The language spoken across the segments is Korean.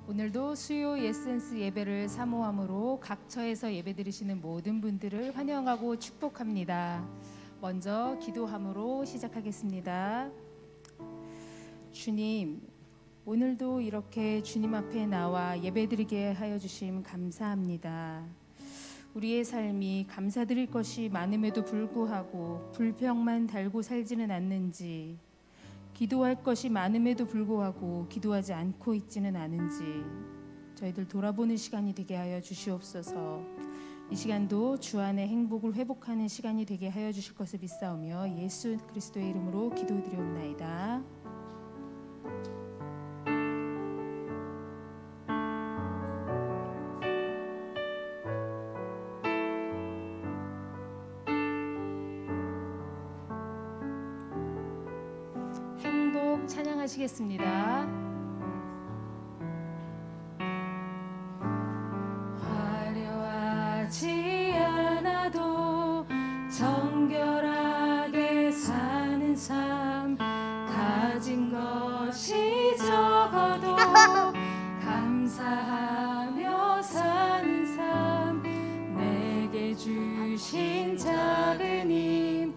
오늘도 수요 예센스 예배를 사모함으로 각처에서 예배드리시는 모든 분들을 환영하고 축복합니다. 먼저 기도함으로 시작하겠습니다. 주님, 오늘도 이렇게 주님 앞에 나와 예배드리게 하여 주심 감사합니다. 우리의 삶이 감사드릴 것이 많음에도 불구하고 불평만 달고 살지는 않는지, 기도할 것이 많음에도 불구하고 기도하지 않고 있지는 않은지 저희들 돌아보는 시간이 되게 하여 주시옵소서. 이 시간도 주 안의 행복을 회복하는 시간이 되게 하여 주실 것을 믿사오며 예수 그리스도의 이름으로 기도드리옵나이다. 행복 찬양하시겠습니다. 화려하지 않아도 정결하게 사는 삶, 가진 것이 적어도 감사하며 사는 삶, 내게 주신 작은 힘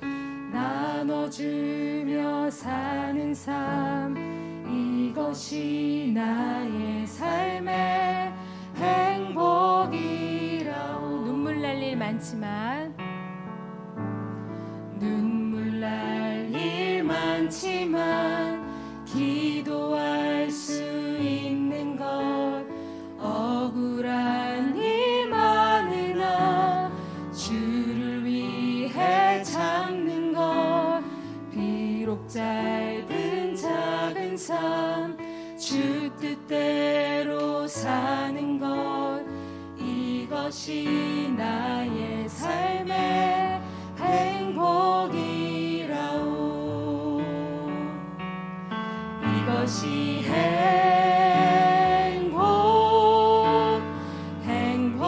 나눠주며 사는 삶, 이것이 나의 삶의 행복이라오. 눈물 날 일 많지만 기도할 수 있는 것, 억울한 일 많으나 주를 위해 참는 것, 비록 짧은 작은 삶 주 뜻대로 사는 것, 이것이 나의 삶의 행복이라오. 이것이 행복이라오.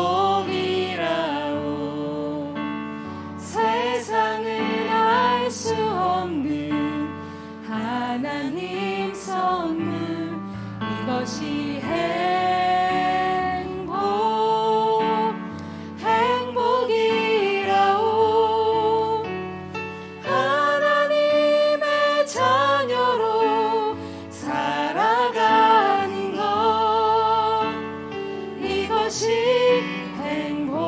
세상은 알 수 없는 하나님 선물, 이것이 행복이라오. 하나님의 자녀로 살아가는 것, 이것이 행복이라오.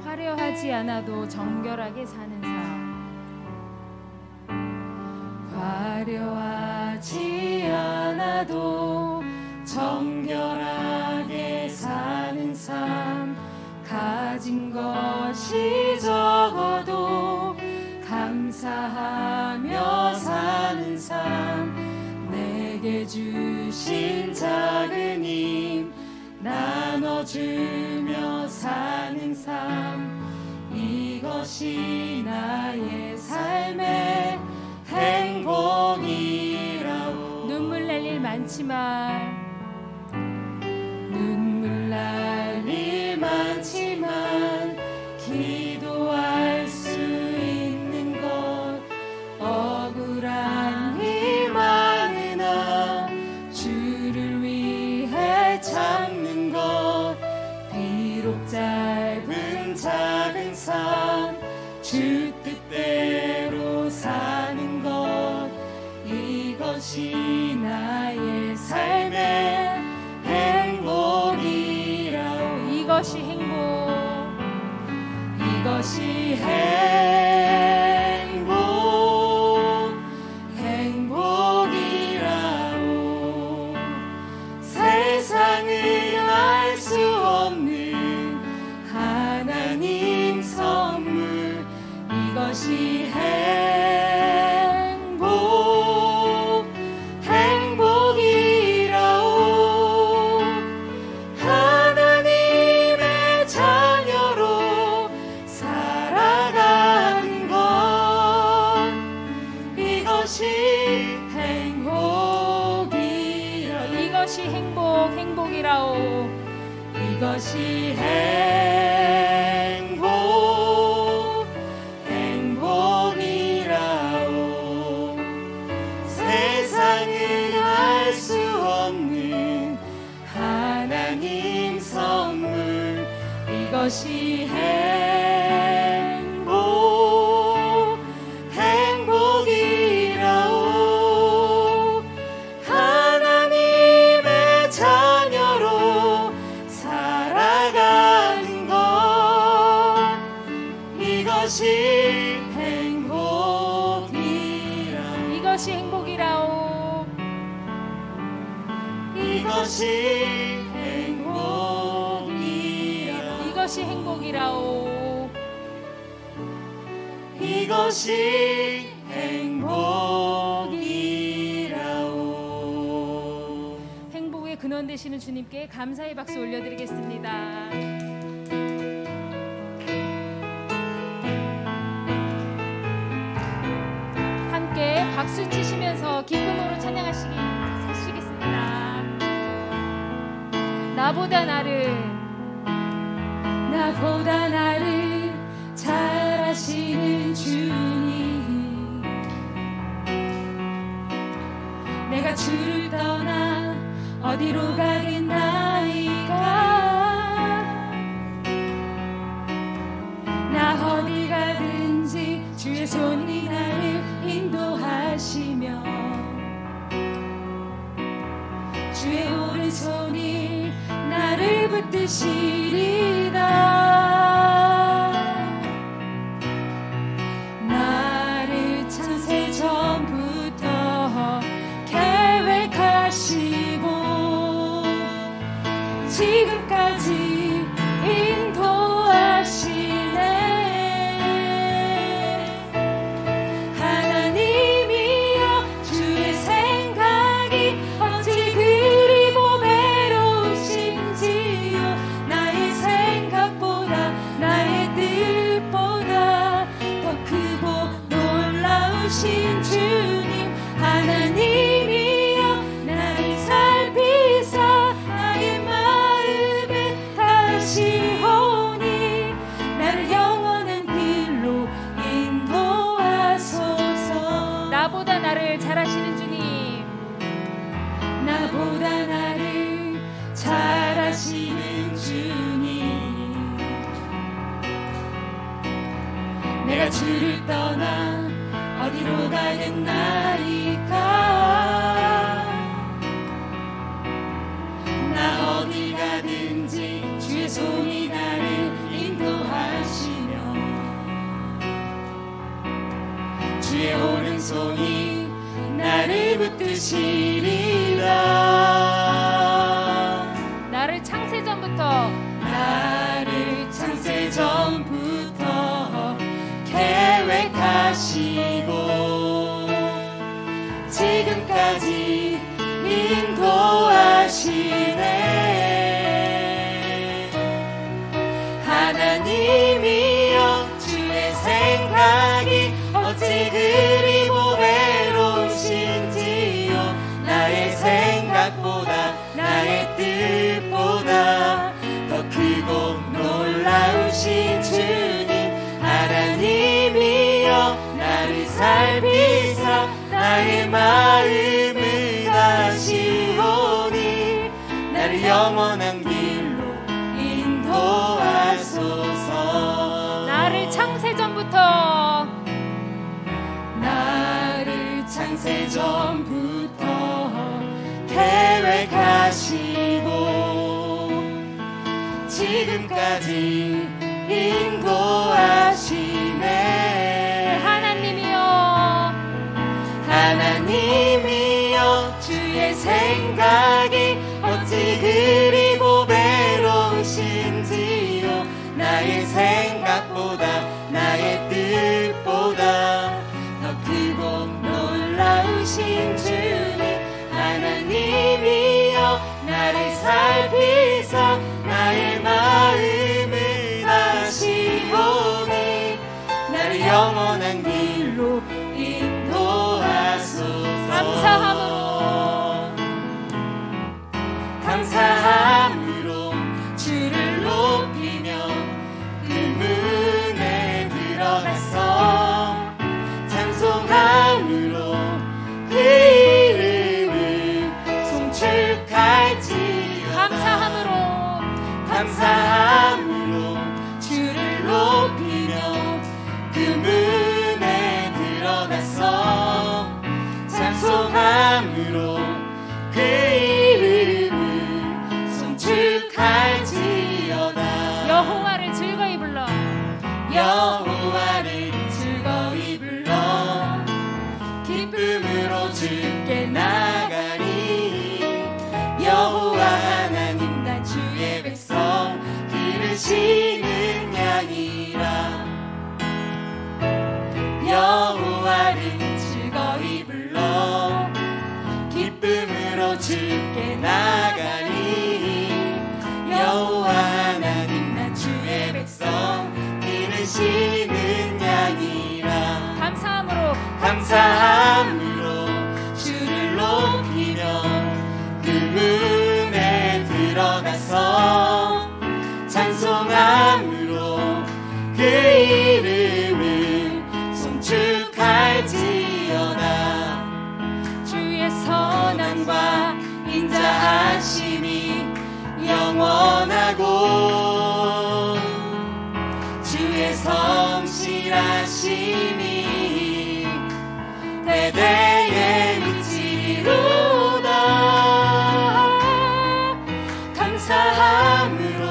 화려하지 않아도 정결하게 사는 삶, 화려하지 않아도 정결하게 사는 삶, 가진 것이 적어도 감사하며 사는 삶, 내게 주신 작은 힘 나눠주며 사는 삶, 이것이 나의 삶의 행복이라오. 눈물 날 일 많지만 기도할 수 있는 것, 억울한 일 많으나 주를 위해 참는 것, 비록 짧은 작은 삶 주 뜻대로 사는 것, 이것이 나의 삶의 행복이라오. 이것이 행복이라오. 세상은 알 수 없는 하나님 선물, 이것이 행복이라오. 하나님의 자녀로 살아가 이것이 행복이라오. 세상은 알 수 없는 하나님 선물. 이것이 행복이라오. 하나님의 자녀로 살아가는 것. 이것이 행복이라오. 이것이 행복이라오. 이것이 행복이라오. 이것이 행복이라오. 이것이 행복이라오. 행복의 근원 되시는 주님께 감사의 박수 올려드리겠습니다. 함께 박수 치시면서 기쁨으로 찬양하시겠습니다. 나보다 나를 잘 아시는 주님, 내가 주를 떠나 어디로 가겠나이까. 나 어디 가든지 주의 손이 나를 인도하시며 주의 오른손이 나를 붙드시리다. 나를 창세 전부터 계획하시고 지금까지 인도하시네. 하나님이여 주의 생각이 어찌 그리 보배로우신지요. 나의 생각보다 나의 뜻보다 더 크고 놀라우신 주님. 하나님이여 나를 살피사 나의 마음에 다시오니 나를 영원한 길로 인도하소서. 나보다 나를 잘 아시는 주님, 나보다 나를 잘 아시는 주님, 내가 주를 떠나 어디로 가겠나이까. 나 어디 가든지 주의 손이 나를 인도하시며 주의 오른손이 나를 붙드시리라. 나를 창세전부터 계획하시고 지금까지 인도하시네. 하나님이여 주의 생각이 어찌 그리 보배로우신지요. 나의 생각보다 나의 뜻보다 더 크고 놀라우신 주님. 하나님이여 나를 살피사 나의 마음을 다시오니 나를 영원한 길로 인도하소서. 나를 창세전부터 계획하시고 지금까지 인도하시네. 하나님이여 주의 생각이 어찌 그리 보배로우신지요. 나의 생각보다 나의 뜻보다 더 크고 놀라우신 주님. 하나님이여 나를 살피사 나의 마음을 다시오니 나를 영원한 길로 인도하소서. 감사함으로 주를 감사함으로 주를 높이며 그 문에 들어가서 찬송함으로 그 이름을 송축할지어다. 여호와를 즐거이 불러 여호와를 즐거이 불러 기쁨으로 주께 나가리. 여호와 하나님 난 주의 백성 기르시는 양이라. 여호와를 즐거이 불러 기쁨으로 주께 나가리. 여호와 하나님 난 주의 백성 기르시는 양이라. 감사함으로 주를 높이며 그 문에 들어가서 찬송함으로 그 이름을 송축할지어다. 주의 선함과 인자하심이 영원하고 주의 성실하심이 대대에 미치리로다. 감사함으로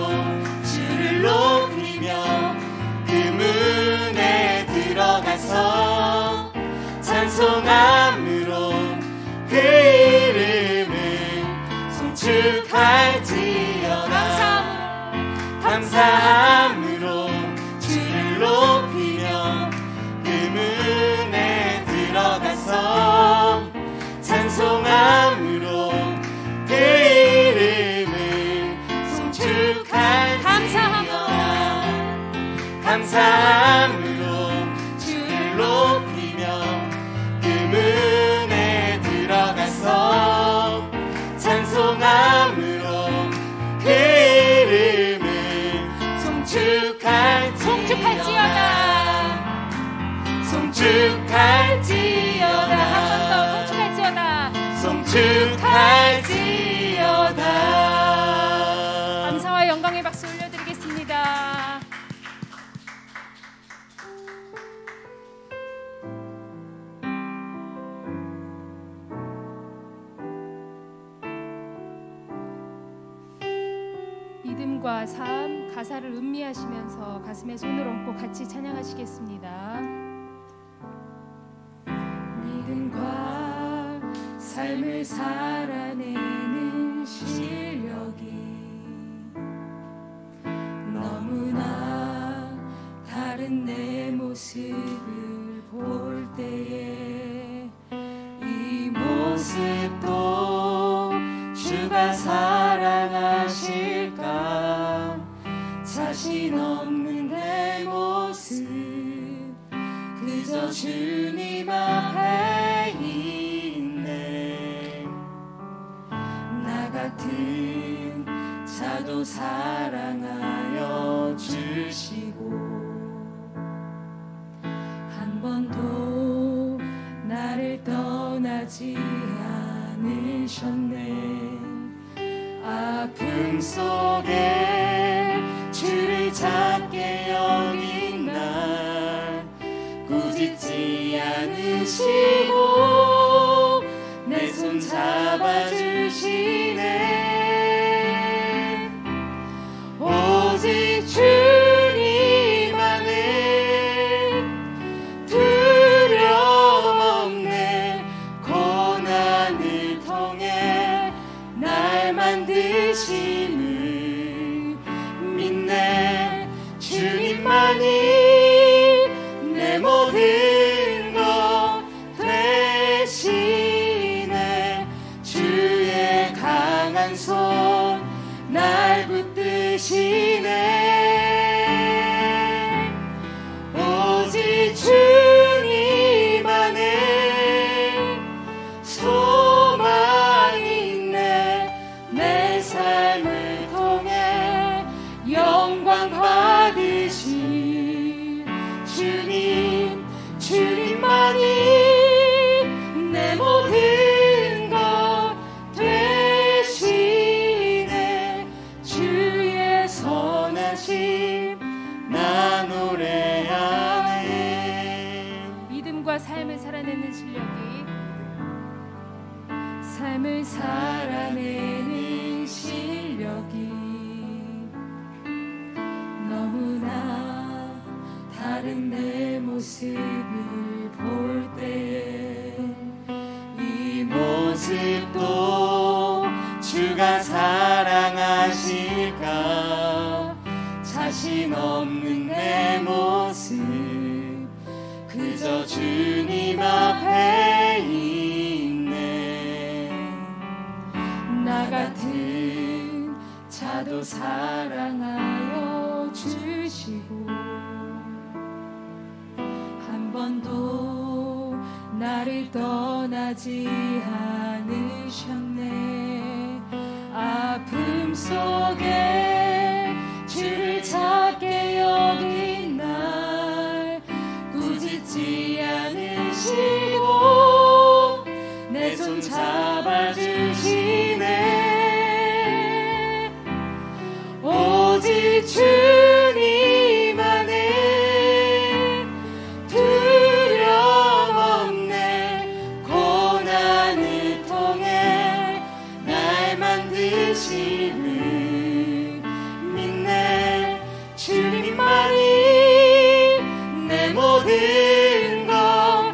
주를 높이며 그 문에 들어가서 찬송함으로 그 이름을 송축할지어다. 감사함으로 주를 높이며 그 문에 들어가서 찬송함으로 그 이름을 송축할지어다. 감사함으로 주를 높이며 그 문에 들어가서 찬송함으로 그 이름을 송축할지어다. 한 번 더 송축할지어다. 감사와 영광의 박수 올려드리겠습니다. 믿음과 삶 가사를 음미하시면서 가슴에 손을 얹고 같이 찬양하시겠습니다. 믿음과 삶을 살아내는 실력이 너무나 다른 내 모습을 볼 때에 이 모습도 주가 사랑하실까. 자신 없는 내 모습 그저 주님 앞에 있네. 나 같은 자도 사랑하여 주시고 한 번도 나를 떠나지 않으셨네. 아픔 속에 주를 찾게 여긴 날 꾸짖지 않으시고 내 손 잡아주시네. 오직 주님 안에 두려움 없네. 고난을 통해 날 만드심을 믿네. 주님만이 내 모든 것 되시네. 주의 강한 손 날 붙드시네. 오직 주님 안에 소망이 있네. 내 삶을 통해 영광 받으신 주님, 주님만이 내 모든 것 되시네. 주의 손 살아내는 실력이 삶을 살아내는 실력이 너무나 다른 내 모습을 볼 때에 이 모습도 주가 사랑하실까 자신 없는 내 모습 그저 주님 앞에 있네 나 같은 자도 사랑하여 주시고 한 번도 나를 떠나지 않으셨네 아픔 속에 주를 찾게 여긴 날 꾸짖지 않으시고 내 손 잡아주시네 오직 주님 안에 두려움 없네 고난을 통해 날 만드심을 믿네 주님만이 내 모든 것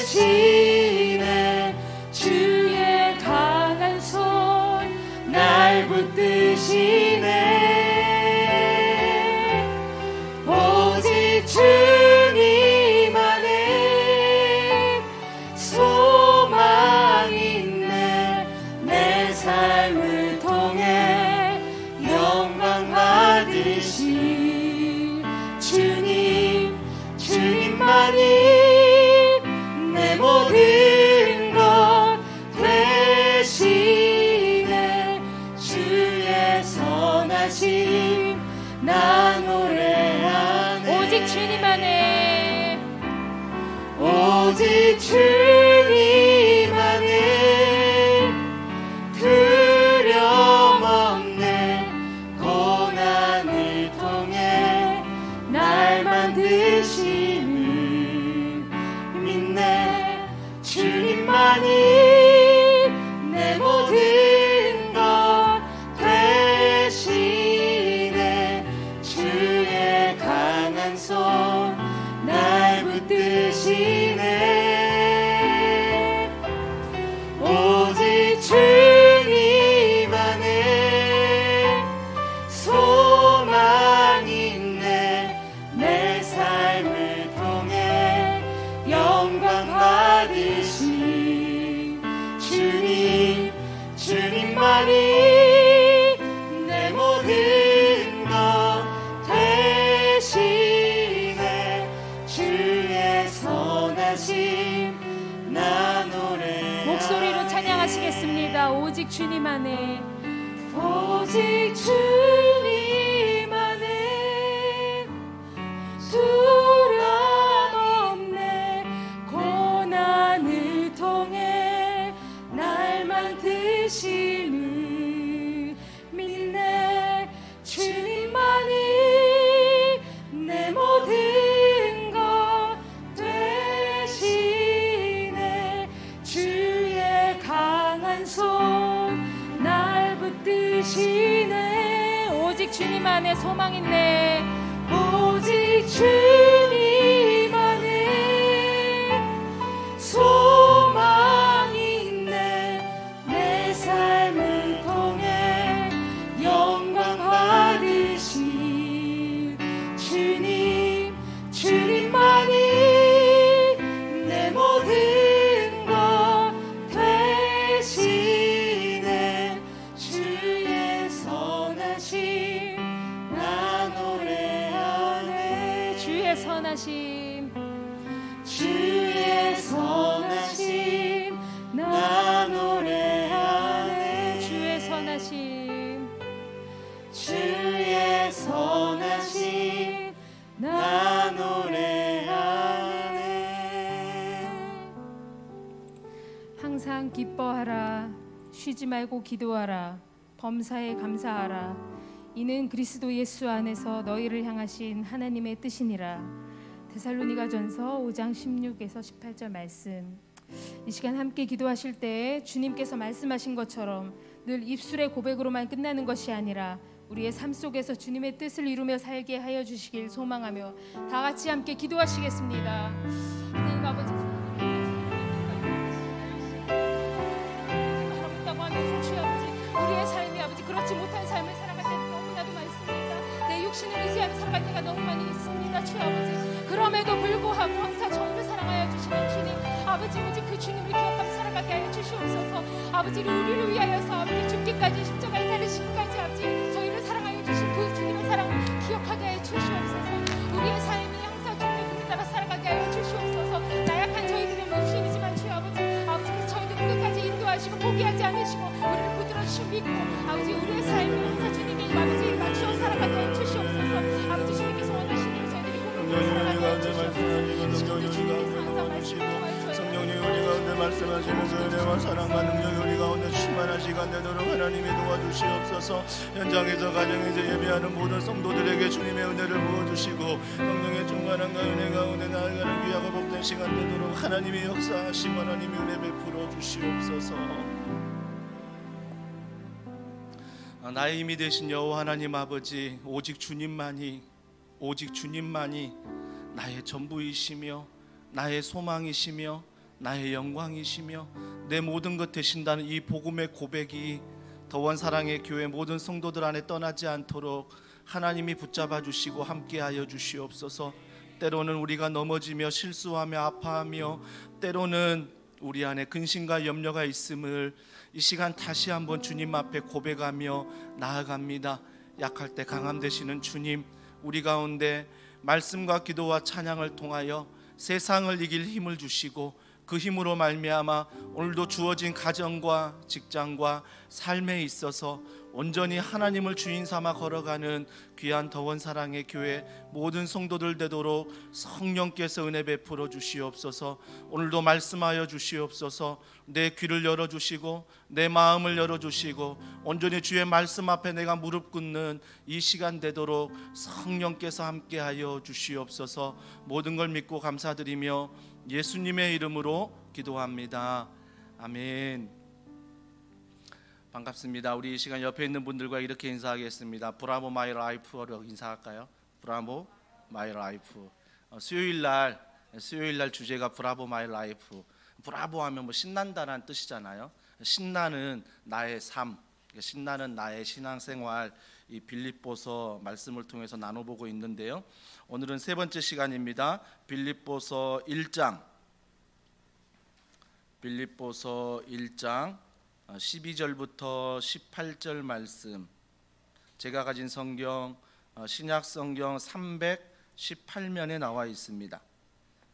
되시네 주의 강한 손 날 붙드시네 오직 주님 안에 소망 있네 내 삶을 통해 영광 받으신 주님만이 내 모든 것 되시네 주의 선하심 나 노래하네 오직 주님 안에 오직 주님 안에 두려움 없네 고난을 통해 날 만드심을 믿네 주님만이 내 모든 것 되시네 주의 강한 손 날 붙드시네 오직 주님 안에 소망 있네 내 삶을 통해 영광 받으신 주님만이 내 모든 것 되시네 주의 선하심 나 노래 목소리로 찬양하시겠습니다. 오직 주님 안에 오직 주님 안에 두려움 없네 고난을 통해 날 만드심을 믿네 주님만이 내 모든 것 되시네 주의 강한 손 날 붙드시네 오직 주님 안에 소망 있네 오직 주님 안에 소망 있네 내 삶을 통해 영광 받으신 주님만이 내 모든 것 되시네 주의 선하심 나 노래하네 주의 선하심 주의 선하심 나 노래하네 주의 선하심 주의 선하심 나 노래하네 항상 기뻐하라 쉬지 말고 기도하라 범사에 감사하라 이는 그리스도 예수 안에서 너희를 향하신 하나님의 뜻이니라 데살로니가전서 5장 16에서 18절 말씀. 이 시간 함께 기도하실 때 주님께서 말씀하신 것처럼 늘 입술의 고백으로만 끝나는 것이 아니라 우리의 삶 속에서 주님의 뜻을 이루며 살게 하여 주시길 소망하며 다 같이 함께 기도하시겠습니다. 하나님 아버지, 하겠다고 하면서 주여 아버지, 우리의 삶이 아버지 그렇지 못한 삶을 살아갈 때는 너무나도 많습니다. 내 육신을 의지하며 살아갈 때가 너무 많이 있습니다. 주여 아버지, 그럼에도 불구하고 항상 저희를 사랑하여 주시는 주님 아버지, 오직 그 주님을 기억하며 살아가게 하여 주시옵소서. 아버지, 우리를 위하여서 아버지 죽기까지 십자가에 달리시기까지 아버지 저희를 사랑하여 주신 그 주님의 사랑을 기억하게 하여 주시옵소서. 우리의 삶이 항상 주님의 뜻에 따라 살아가게 하여 주시옵소서. 나약한 저희들의 모습이지만 주여 아버지, 아버지 저희들을 끝까지 인도하시고 포기하지 않으시고 우리를 붙들어주시고 믿고 아버지 우리의 삶을 항상 주님께 아버지 맞추어 살아가게 하여 주시옵소서. 아버지 주님께서 원하시는 대로 저희들이 꿈을 살아가게 하여 주시옵소서. 성령님 우리 가운데 말씀하시는 그 은혜와 사랑과 능력이 우리 가운데 충만한 시간 되도록 하나님이 도와주시옵소서. 현장에서 가정에서 예배하는 모든 성도들에게 주님의 은혜를 부어주시고 성령의 충만함과 은혜 가운데 나아가는 귀하고 복된 시간 되도록 하나님이 역사하시고 하나님이 은혜 베풀어 주시옵소서. 나의 힘이 되신 여호와 하나님 아버지, 오직 주님만이 나의 전부이시며 나의 소망이시며 나의 영광이시며 내 모든 것 되신다는 이 복음의 고백이 더원 사랑의 교회 모든 성도들 안에 떠나지 않도록 하나님이 붙잡아 주시고 함께하여 주시옵소서. 때로는 우리가 넘어지며 실수하며 아파하며 때로는 우리 안에 근심과 염려가 있음을 이 시간 다시 한번 주님 앞에 고백하며 나아갑니다. 약할 때 강함 되시는 주님, 우리 가운데 말씀과 기도와 찬양을 통하여 세상을 이길 힘을 주시고 그 힘으로 말미암아 오늘도 주어진 가정과 직장과 삶에 있어서 온전히 하나님을 주인 삼아 걸어가는 귀한 더원 사랑의 교회 모든 성도들 되도록 성령께서 은혜 베풀어 주시옵소서. 오늘도 말씀하여 주시옵소서. 내 귀를 열어주시고 내 마음을 열어주시고 온전히 주의 말씀 앞에 내가 무릎 꿇는 이 시간 되도록 성령께서 함께하여 주시옵소서. 모든 걸 믿고 감사드리며 예수님의 이름으로 기도합니다. 아멘. 반갑습니다. 우리 이 시간 옆에 있는 분들과 이렇게 인사하겠습니다. 브라보 마이 라이프로 인사할까요? 브라보 마이 라이프. 수요일 날 주제가 브라보 마이 라이프. 브라보 하면 뭐 신난다는 뜻이잖아요. 신나는 나의 삶, 신나는 나의 신앙생활, 이 빌립보서 말씀을 통해서 나눠보고 있는데요. 오늘은 세 번째 시간입니다. 빌립보서 1장 12절부터 18절 말씀. 제가 가진 성경 신약 성경 318면에 나와 있습니다.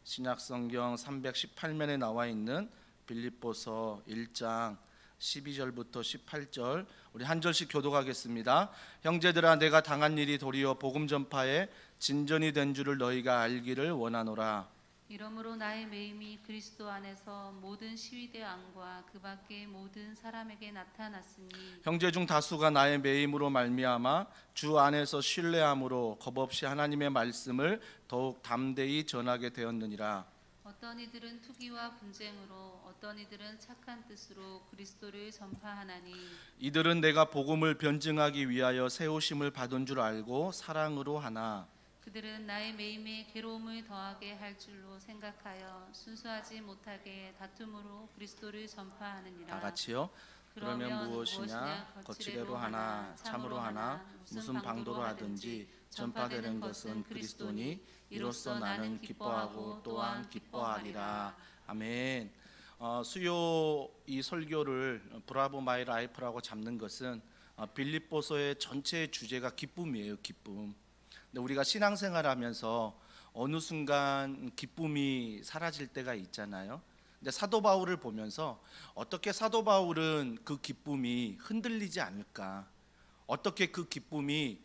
신약 성경 318면에 나와 있는 빌립보서 1장 12절부터 18절 우리 한 절씩 교독하겠습니다. 형제들아, 내가 당한 일이 도리어 복음 전파에 진전이 된 줄을 너희가 알기를 원하노라. 이러므로 나의 매임이 그리스도 안에서 모든 시위대 안과 그 밖의 모든 사람에게 나타났으니 형제 중 다수가 나의 매임으로 말미암아 주 안에서 신뢰함으로 겁없이 하나님의 말씀을 더욱 담대히 전하게 되었느니라. 어떤 이들은 투기와 분쟁으로 어떤 이들은 착한 뜻으로 그리스도를 전파하나니 이들은 내가 복음을 변증하기 위하여 세우심을 받은 줄 알고 사랑으로 하나 그들은 나의 매임에 괴로움을 더하게 할 줄로 생각하여 순수하지 못하게 다툼으로 그리스도를 전파하느니라. 다 같이요. 그러면 무엇이냐 거칠애로 하나 참으로 하나 무슨 방도로 하든지 전파되는 것은 그리스도니 이로써 나는 기뻐하고 또한 기뻐하리라. 아멘. 수요 이 설교를 브라보 마이 라이프라고 잡는 것은 빌립보서의 전체 주제가 기쁨이에요. 기쁨. 근데 우리가 신앙생활하면서 어느 순간 기쁨이 사라질 때가 있잖아요. 근데 사도 바울을 보면서 어떻게 사도 바울은 그 기쁨이 흔들리지 않을까, 어떻게 그 기쁨이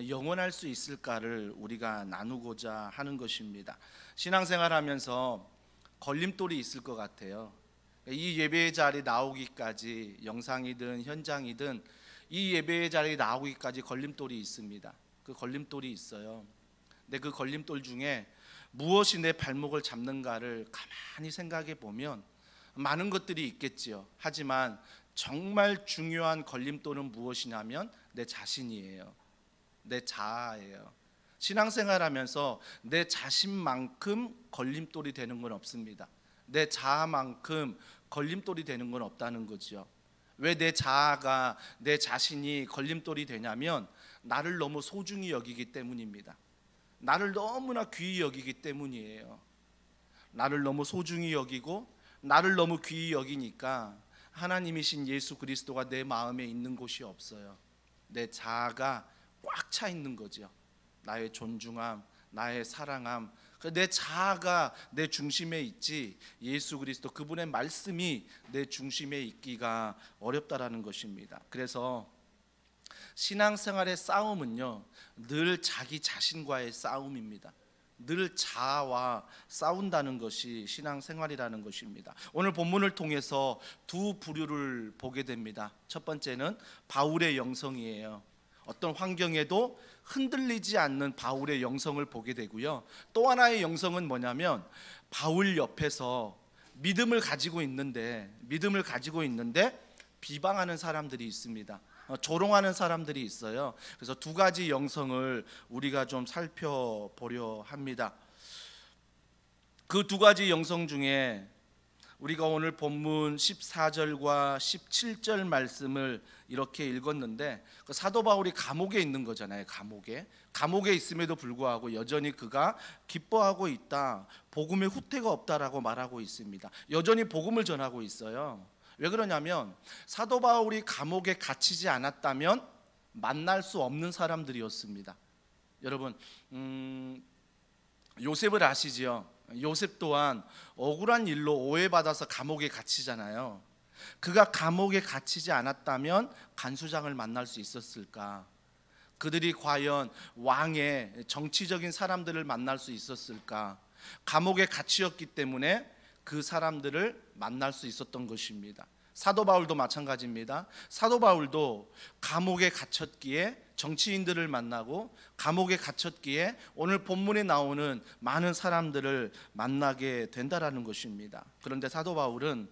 영원할 수 있을까를 우리가 나누고자 하는 것입니다. 신앙생활하면서 걸림돌이 있을 것 같아요. 이 예배의 자리 나오기까지, 영상이든 현장이든 이 예배의 자리 나오기까지 걸림돌이 있습니다. 그 걸림돌이 있어요. 근데 그 걸림돌 중에 무엇이 내 발목을 잡는가를 가만히 생각해 보면 많은 것들이 있겠지요. 하지만 정말 중요한 걸림돌은 무엇이냐면 내 자신이에요. 내 자아예요. 신앙생활하면서 내 자신만큼 걸림돌이 되는 건 없습니다. 내 자아만큼 걸림돌이 되는 건 없다는 거죠. 왜 내 자아가, 내 자신이 걸림돌이 되냐면 나를 너무 소중히 여기기 때문입니다. 나를 너무나 귀히 여기기 때문이에요. 나를 너무 소중히 여기고 나를 너무 귀히 여기니까 하나님이신 예수 그리스도가 내 마음에 있는 곳이 없어요. 내 자아가 꽉 차 있는 거죠. 나의 존중함, 나의 사랑함, 내 자아가 내 중심에 있지 예수 그리스도 그분의 말씀이 내 중심에 있기가 어렵다라는 것입니다. 그래서 신앙생활의 싸움은요, 늘 자기 자신과의 싸움입니다. 늘 자아와 싸운다는 것이 신앙생활이라는 것입니다. 오늘 본문을 통해서 두 부류를 보게 됩니다. 첫 번째는 바울의 영성이에요. 어떤 환경에도 흔들리지 않는 바울의 영성을 보게 되고요. 또 하나의 영성은 뭐냐면 바울 옆에서 믿음을 가지고 있는데 비방하는 사람들이 있습니다. 조롱하는 사람들이 있어요. 그래서 두 가지 영성을 우리가 좀 살펴보려 합니다. 그 두 가지 영성 중에 우리가 오늘 본문 14절과 17절 말씀을 이렇게 읽었는데 사도 바울이 감옥에 있는 거잖아요. 감옥에 있음에도 불구하고 여전히 그가 기뻐하고 있다, 복음의 후퇴가 없다라고 말하고 있습니다. 여전히 복음을 전하고 있어요. 왜 그러냐면 사도 바울이 감옥에 갇히지 않았다면 만날 수 없는 사람들이었습니다. 여러분 요셉을 아시죠? 요셉 또한 억울한 일로 오해받아서 감옥에 갇히잖아요. 그가 감옥에 갇히지 않았다면 간수장을 만날 수 있었을까? 그들이 과연 왕의 정치적인 사람들을 만날 수 있었을까? 감옥에 갇히었기 때문에 그 사람들을 만날 수 있었던 것입니다. 사도 바울도 마찬가지입니다. 사도 바울도 감옥에 갇혔기에 정치인들을 만나고 감옥에 갇혔기에 오늘 본문에 나오는 많은 사람들을 만나게 된다라는 것입니다. 그런데 사도 바울은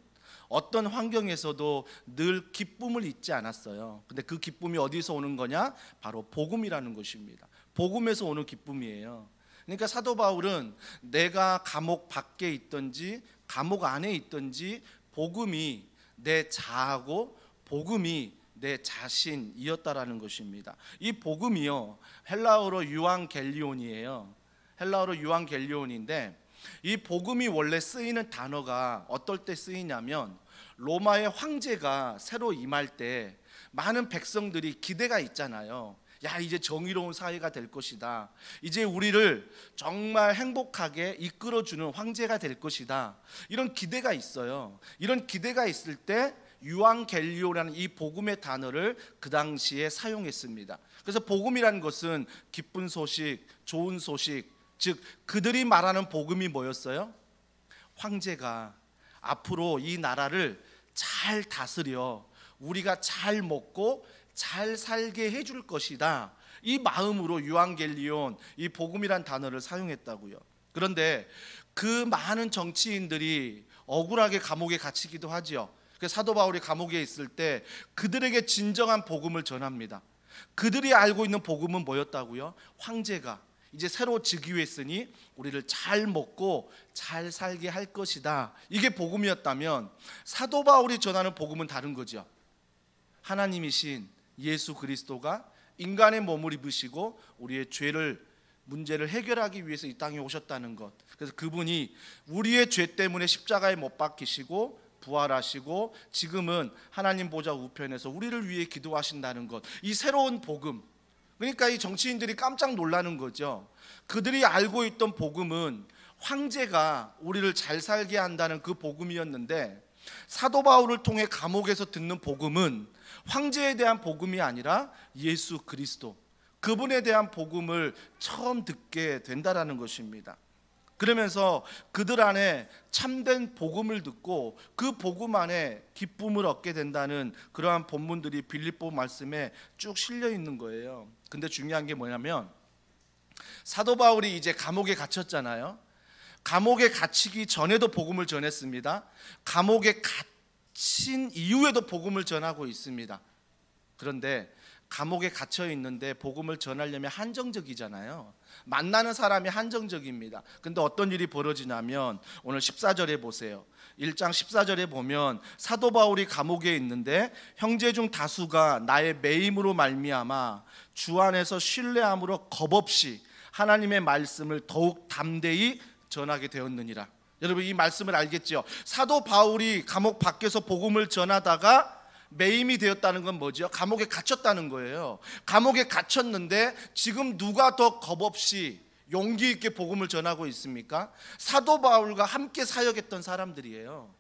어떤 환경에서도 늘 기쁨을 잊지 않았어요. 근데 그 기쁨이 어디서 오는 거냐? 바로 복음이라는 것입니다. 복음에서 오는 기쁨이에요. 그러니까 사도 바울은 내가 감옥 밖에 있든지 감옥 안에 있든지 복음이 내 자아고 복음이 내 자신이었다라는 것입니다. 이 복음이요, 헬라어로 유앙겔리온이에요. 헬라어로 유앙겔리온인데 이 복음이 원래 쓰이는 단어가 어떨 때 쓰이냐면 로마의 황제가 새로 임할 때 많은 백성들이 기대가 있잖아요. 야, 이제 정의로운 사회가 될 것이다. 이제 우리를 정말 행복하게 이끌어주는 황제가 될 것이다. 이런 기대가 있어요. 이런 기대가 있을 때 유앙겔리오라는 이 복음의 단어를 그 당시에 사용했습니다. 그래서 복음이라는 것은 기쁜 소식, 좋은 소식, 즉 그들이 말하는 복음이 뭐였어요? 황제가 앞으로 이 나라를 잘 다스려 우리가 잘 먹고 잘 살게 해줄 것이다. 이 마음으로 유앙겔리온, 이 복음이란 단어를 사용했다고요. 그런데 그 많은 정치인들이 억울하게 감옥에 갇히기도 하지요. 그래서 사도 바울이 감옥에 있을 때 그들에게 진정한 복음을 전합니다. 그들이 알고 있는 복음은 뭐였다고요? 황제가 이제 새로 즉위했으니 우리를 잘 먹고 잘 살게 할 것이다. 이게 복음이었다면 사도 바울이 전하는 복음은 다른 거죠. 하나님이신 예수 그리스도가 인간의 몸을 입으시고 우리의 문제를 해결하기 위해서 이 땅에 오셨다는 것. 그래서 그분이 우리의 죄 때문에 십자가에 못 박히시고 부활하시고 지금은 하나님 보좌 우편에서 우리를 위해 기도하신다는 것. 이 새로운 복음. 그러니까 이 정치인들이 깜짝 놀라는 거죠. 그들이 알고 있던 복음은 황제가 우리를 잘 살게 한다는 그 복음이었는데 사도 바울을 통해 감옥에서 듣는 복음은 황제에 대한 복음이 아니라 예수 그리스도, 그분에 대한 복음을 처음 듣게 된다라는 것입니다. 그러면서 그들 안에 참된 복음을 듣고 그 복음 안에 기쁨을 얻게 된다는 그러한 본문들이 빌립보 말씀에 쭉 실려 있는 거예요. 근데 중요한 게 뭐냐면 사도 바울이 이제 감옥에 갇혔잖아요. 감옥에 갇히기 전에도 복음을 전했습니다. 감옥에 갇힌 이후에도 복음을 전하고 있습니다. 그런데 감옥에 갇혀 있는데 복음을 전하려면 한정적이잖아요. 만나는 사람이 한정적입니다. 근데 어떤 일이 벌어지냐면 오늘 14절에 보세요. 1장 14절에 보면 사도 바울이 감옥에 있는데 형제 중 다수가 나의 매임으로 말미암아 주 안에서 신뢰함으로 겁없이 하나님의 말씀을 더욱 담대히 전하게 되었느니라. 여러분 이 말씀을 알겠죠? 사도 바울이 감옥 밖에서 복음을 전하다가 매임이 되었다는 건 뭐죠? 감옥에 갇혔다는 거예요. 감옥에 갇혔는데 지금 누가 더 겁없이 용기 있게 복음을 전하고 있습니까? 사도 바울과 함께 사역했던 사람들이에요.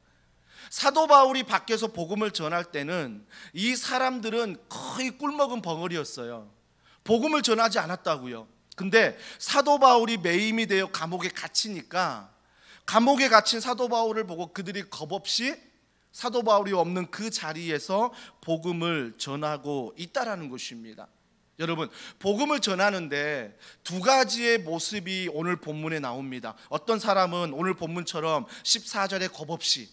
사도 바울이 밖에서 복음을 전할 때는 이 사람들은 거의 꿀먹은 벙어리였어요. 복음을 전하지 않았다고요. 근데 사도 바울이 매임이 되어 감옥에 갇히니까 감옥에 갇힌 사도 바울을 보고 그들이 겁없이 사도 바울이 없는 그 자리에서 복음을 전하고 있다라는 것입니다. 여러분 복음을 전하는데 두 가지의 모습이 오늘 본문에 나옵니다. 어떤 사람은 오늘 본문처럼 14절에 겁없이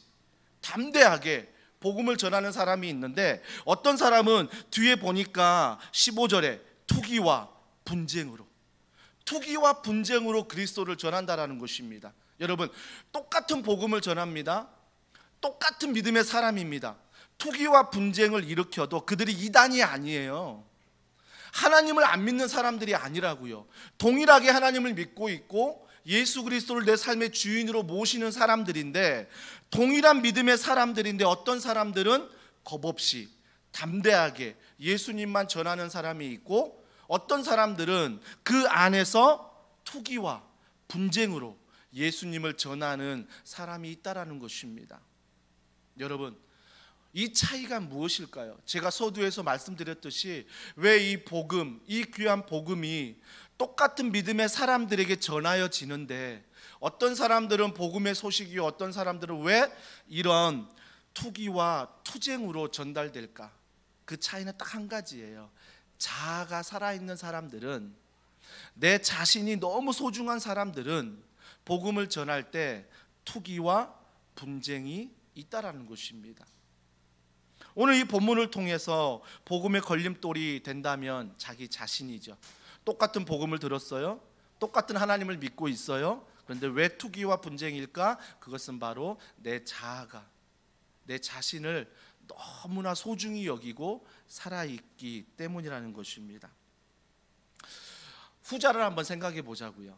담대하게 복음을 전하는 사람이 있는데 어떤 사람은 뒤에 보니까 15절에 투기와 분쟁으로 그리스도를 전한다라는 것입니다. 여러분 똑같은 복음을 전합니다. 똑같은 믿음의 사람입니다. 투기와 분쟁을 일으켜도 그들이 이단이 아니에요. 하나님을 안 믿는 사람들이 아니라고요. 동일하게 하나님을 믿고 있고 예수 그리스도를 내 삶의 주인으로 모시는 사람들인데 동일한 믿음의 사람들인데 어떤 사람들은 겁없이 담대하게 예수님만 전하는 사람이 있고 어떤 사람들은 그 안에서 투기와 분쟁으로 예수님을 전하는 사람이 있다라는 것입니다. 여러분 이 차이가 무엇일까요? 제가 서두에서 말씀드렸듯이 왜 이 복음, 이 귀한 복음이 똑같은 믿음의 사람들에게 전하여지는데 어떤 사람들은 복음의 소식이요 어떤 사람들은 왜 이런 투기와 투쟁으로 전달될까? 그 차이는 딱 한 가지예요. 자아가 살아있는 사람들은, 내 자신이 너무 소중한 사람들은 복음을 전할 때 투기와 분쟁이 있다라는 것입니다. 오늘 이 본문을 통해서 복음의 걸림돌이 된다면 자기 자신이죠. 똑같은 복음을 들었어요. 똑같은 하나님을 믿고 있어요. 그런데 왜 투기와 분쟁일까? 그것은 바로 내 자아가 내 자신을 너무나 소중히 여기고 살아있기 때문이라는 것입니다. 후자를 한번 생각해 보자고요.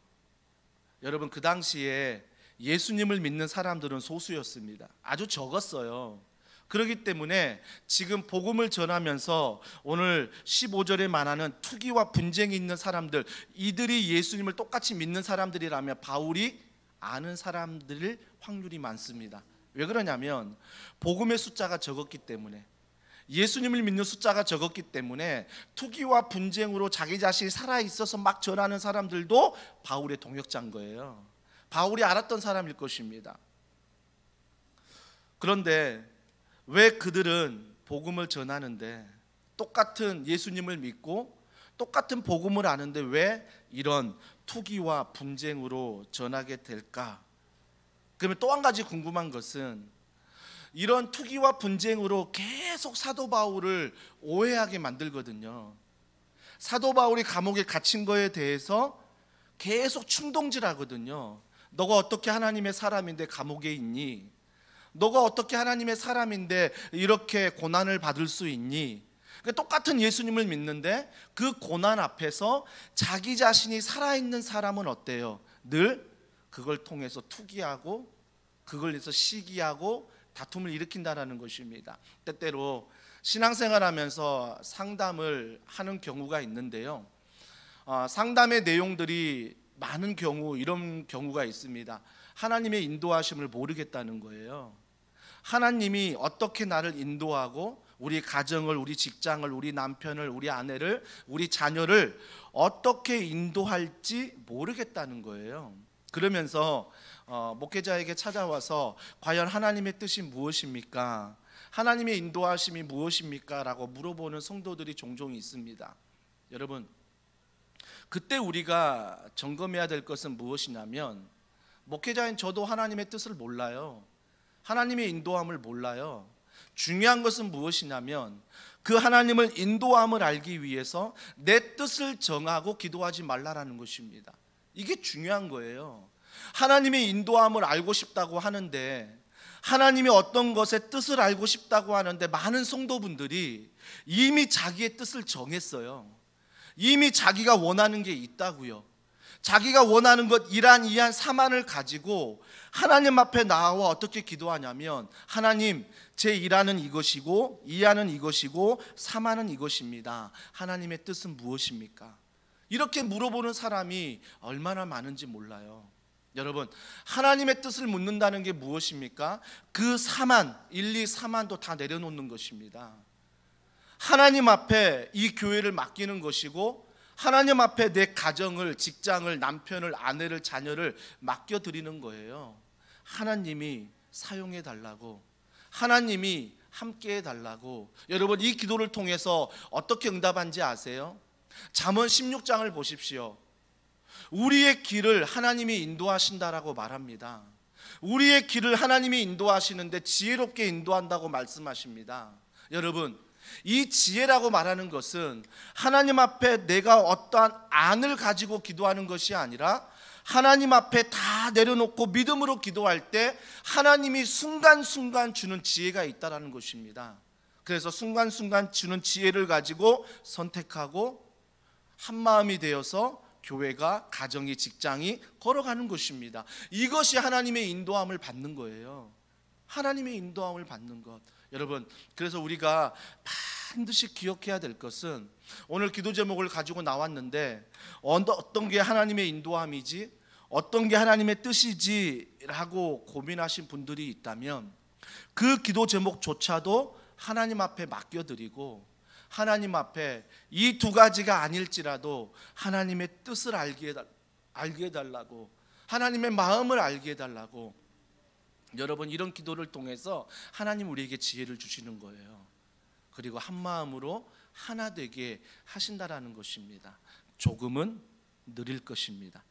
여러분 그 당시에 예수님을 믿는 사람들은 소수였습니다. 아주 적었어요. 그렇기 때문에 지금 복음을 전하면서 오늘 15절에 말하는 투기와 분쟁이 있는 사람들, 이들이 예수님을 똑같이 믿는 사람들이라면 바울이 아는 사람들일 확률이 많습니다. 왜 그러냐면 복음의 숫자가 적었기 때문에, 예수님을 믿는 숫자가 적었기 때문에 투기와 분쟁으로 자기 자신이 살아있어서 막 전하는 사람들도 바울의 동역자인 거예요. 바울이 알았던 사람일 것입니다. 그런데 왜 그들은 복음을 전하는데, 똑같은 예수님을 믿고 똑같은 복음을 아는데 왜 이런 투기와 분쟁으로 전하게 될까? 그러면 또 한 가지 궁금한 것은 이런 투기와 분쟁으로 계속 사도 바울을 오해하게 만들거든요. 사도 바울이 감옥에 갇힌 거에 대해서 계속 충동질하거든요. 너가 어떻게 하나님의 사람인데 감옥에 있니? 너가 어떻게 하나님의 사람인데 이렇게 고난을 받을 수 있니? 똑같은 예수님을 믿는데 그 고난 앞에서 자기 자신이 살아있는 사람은 어때요? 늘 그걸 통해서 투기하고 그걸 위해서 시기하고 다툼을 일으킨다는 것입니다. 때때로 신앙생활하면서 상담을 하는 경우가 있는데요. 상담의 내용들이 많은 경우 이런 경우가 있습니다. 하나님의 인도하심을 모르겠다는 거예요. 하나님이 어떻게 나를 인도하고 우리 가정을, 우리 직장을, 우리 남편을, 우리 아내를, 우리 자녀를 어떻게 인도할지 모르겠다는 거예요. 그러면서 목회자에게 찾아와서 과연 하나님의 뜻이 무엇입니까? 하나님의 인도하심이 무엇입니까? 라고 물어보는 성도들이 종종 있습니다. 여러분, 그때 우리가 점검해야 될 것은 무엇이냐면 목회자인 저도 하나님의 뜻을 몰라요. 하나님의 인도함을 몰라요. 중요한 것은 무엇이냐면 그 하나님을 인도함을 알기 위해서 내 뜻을 정하고 기도하지 말라라는 것입니다. 이게 중요한 거예요. 하나님의 인도함을 알고 싶다고 하는데, 하나님이 어떤 것의 뜻을 알고 싶다고 하는데, 많은 성도분들이 이미 자기의 뜻을 정했어요. 이미 자기가 원하는 게 있다고요. 자기가 원하는 것 이란 이한 사만을 가지고 하나님 앞에 나와 어떻게 기도하냐면, 하나님, 제 이란은 이것이고 이한은 이것이고 사만은 이것입니다. 하나님의 뜻은 무엇입니까? 이렇게 물어보는 사람이 얼마나 많은지 몰라요. 여러분, 하나님의 뜻을 묻는다는 게 무엇입니까? 그 사만, 1, 2, 3만도 다 내려놓는 것입니다. 하나님 앞에 이 교회를 맡기는 것이고, 하나님 앞에 내 가정을, 직장을, 남편을, 아내를, 자녀를 맡겨드리는 거예요. 하나님이 사용해 달라고, 하나님이 함께 해달라고. 여러분, 이 기도를 통해서 어떻게 응답한지 아세요? 잠언 16장을 보십시오. 우리의 길을 하나님이 인도하신다라고 말합니다. 우리의 길을 하나님이 인도하시는데 지혜롭게 인도한다고 말씀하십니다. 여러분, 이 지혜라고 말하는 것은 하나님 앞에 내가 어떠한 안을 가지고 기도하는 것이 아니라, 하나님 앞에 다 내려놓고 믿음으로 기도할 때 하나님이 순간순간 주는 지혜가 있다라는 것입니다. 그래서 순간순간 주는 지혜를 가지고 선택하고 한마음이 되어서 교회가, 가정이, 직장이 걸어가는 것입니다. 이것이 하나님의 인도함을 받는 거예요. 하나님의 인도함을 받는 것. 여러분, 그래서 우리가 반드시 기억해야 될 것은, 오늘 기도 제목을 가지고 나왔는데 어떤 게 하나님의 인도함이지, 어떤 게 하나님의 뜻이지 라고 고민하신 분들이 있다면, 그 기도 제목조차도 하나님 앞에 맡겨드리고, 하나님 앞에 이 두 가지가 아닐지라도 하나님의 뜻을 알게 해달라고, 하나님의 마음을 알게 해달라고. 여러분, 이런 기도를 통해서 하나님 우리에게 지혜를 주시는 거예요. 그리고 한 마음으로 하나 되게 하신다라는 것입니다. 조금은 느릴 것입니다.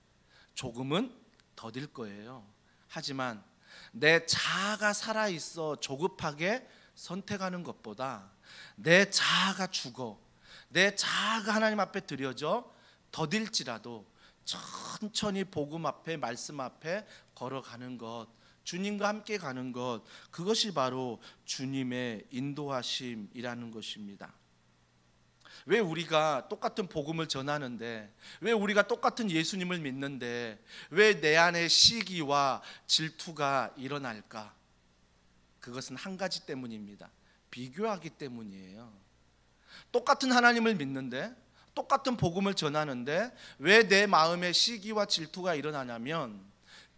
조금은 더딜 거예요. 하지만 내 자아가 살아있어 조급하게 선택하는 것보다 내 자아가 죽어, 내 자아가 하나님 앞에 드려져 더딜지라도 천천히 복음 앞에, 말씀 앞에 걸어가는 것, 주님과 함께 가는 것, 그것이 바로 주님의 인도하심이라는 것입니다. 왜 우리가 똑같은 복음을 전하는데, 왜 우리가 똑같은 예수님을 믿는데 왜 내 안에 시기와 질투가 일어날까? 그것은 한 가지 때문입니다. 비교하기 때문이에요. 똑같은 하나님을 믿는데, 똑같은 복음을 전하는데 왜 내 마음에 시기와 질투가 일어나냐면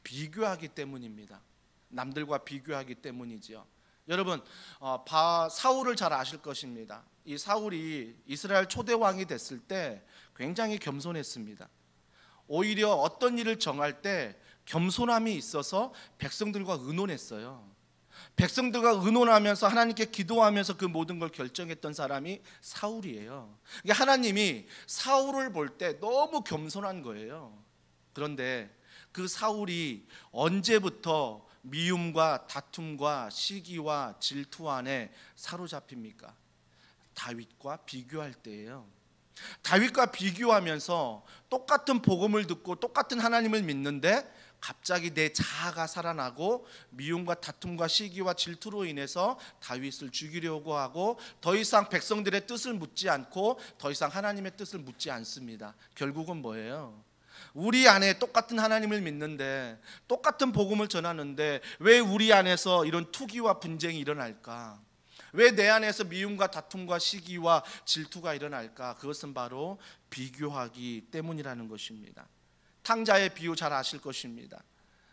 비교하기 때문입니다. 남들과 비교하기 때문이지요. 여러분, 사울을 잘 아실 것입니다. 이 사울이 이스라엘 초대 왕이 됐을 때 굉장히 겸손했습니다. 오히려 어떤 일을 정할 때 겸손함이 있어서 백성들과 의논했어요. 백성들과 의논하면서 하나님께 기도하면서 그 모든 걸 결정했던 사람이 사울이에요. 하나님이 사울을 볼 때 너무 겸손한 거예요. 그런데 그 사울이 언제부터 미움과 다툼과 시기와 질투 안에 사로잡힙니까? 다윗과 비교할 때예요. 다윗과 비교하면서 똑같은 복음을 듣고 똑같은 하나님을 믿는데 갑자기 내 자아가 살아나고 미움과 다툼과 시기와 질투로 인해서 다윗을 죽이려고 하고, 더 이상 백성들의 뜻을 묻지 않고 더 이상 하나님의 뜻을 묻지 않습니다. 결국은 뭐예요? 우리 안에 똑같은 하나님을 믿는데, 똑같은 복음을 전하는데 왜 우리 안에서 이런 투기와 분쟁이 일어날까? 왜 내 안에서 미움과 다툼과 시기와 질투가 일어날까? 그것은 바로 비교하기 때문이라는 것입니다. 탕자의 비유 잘 아실 것입니다.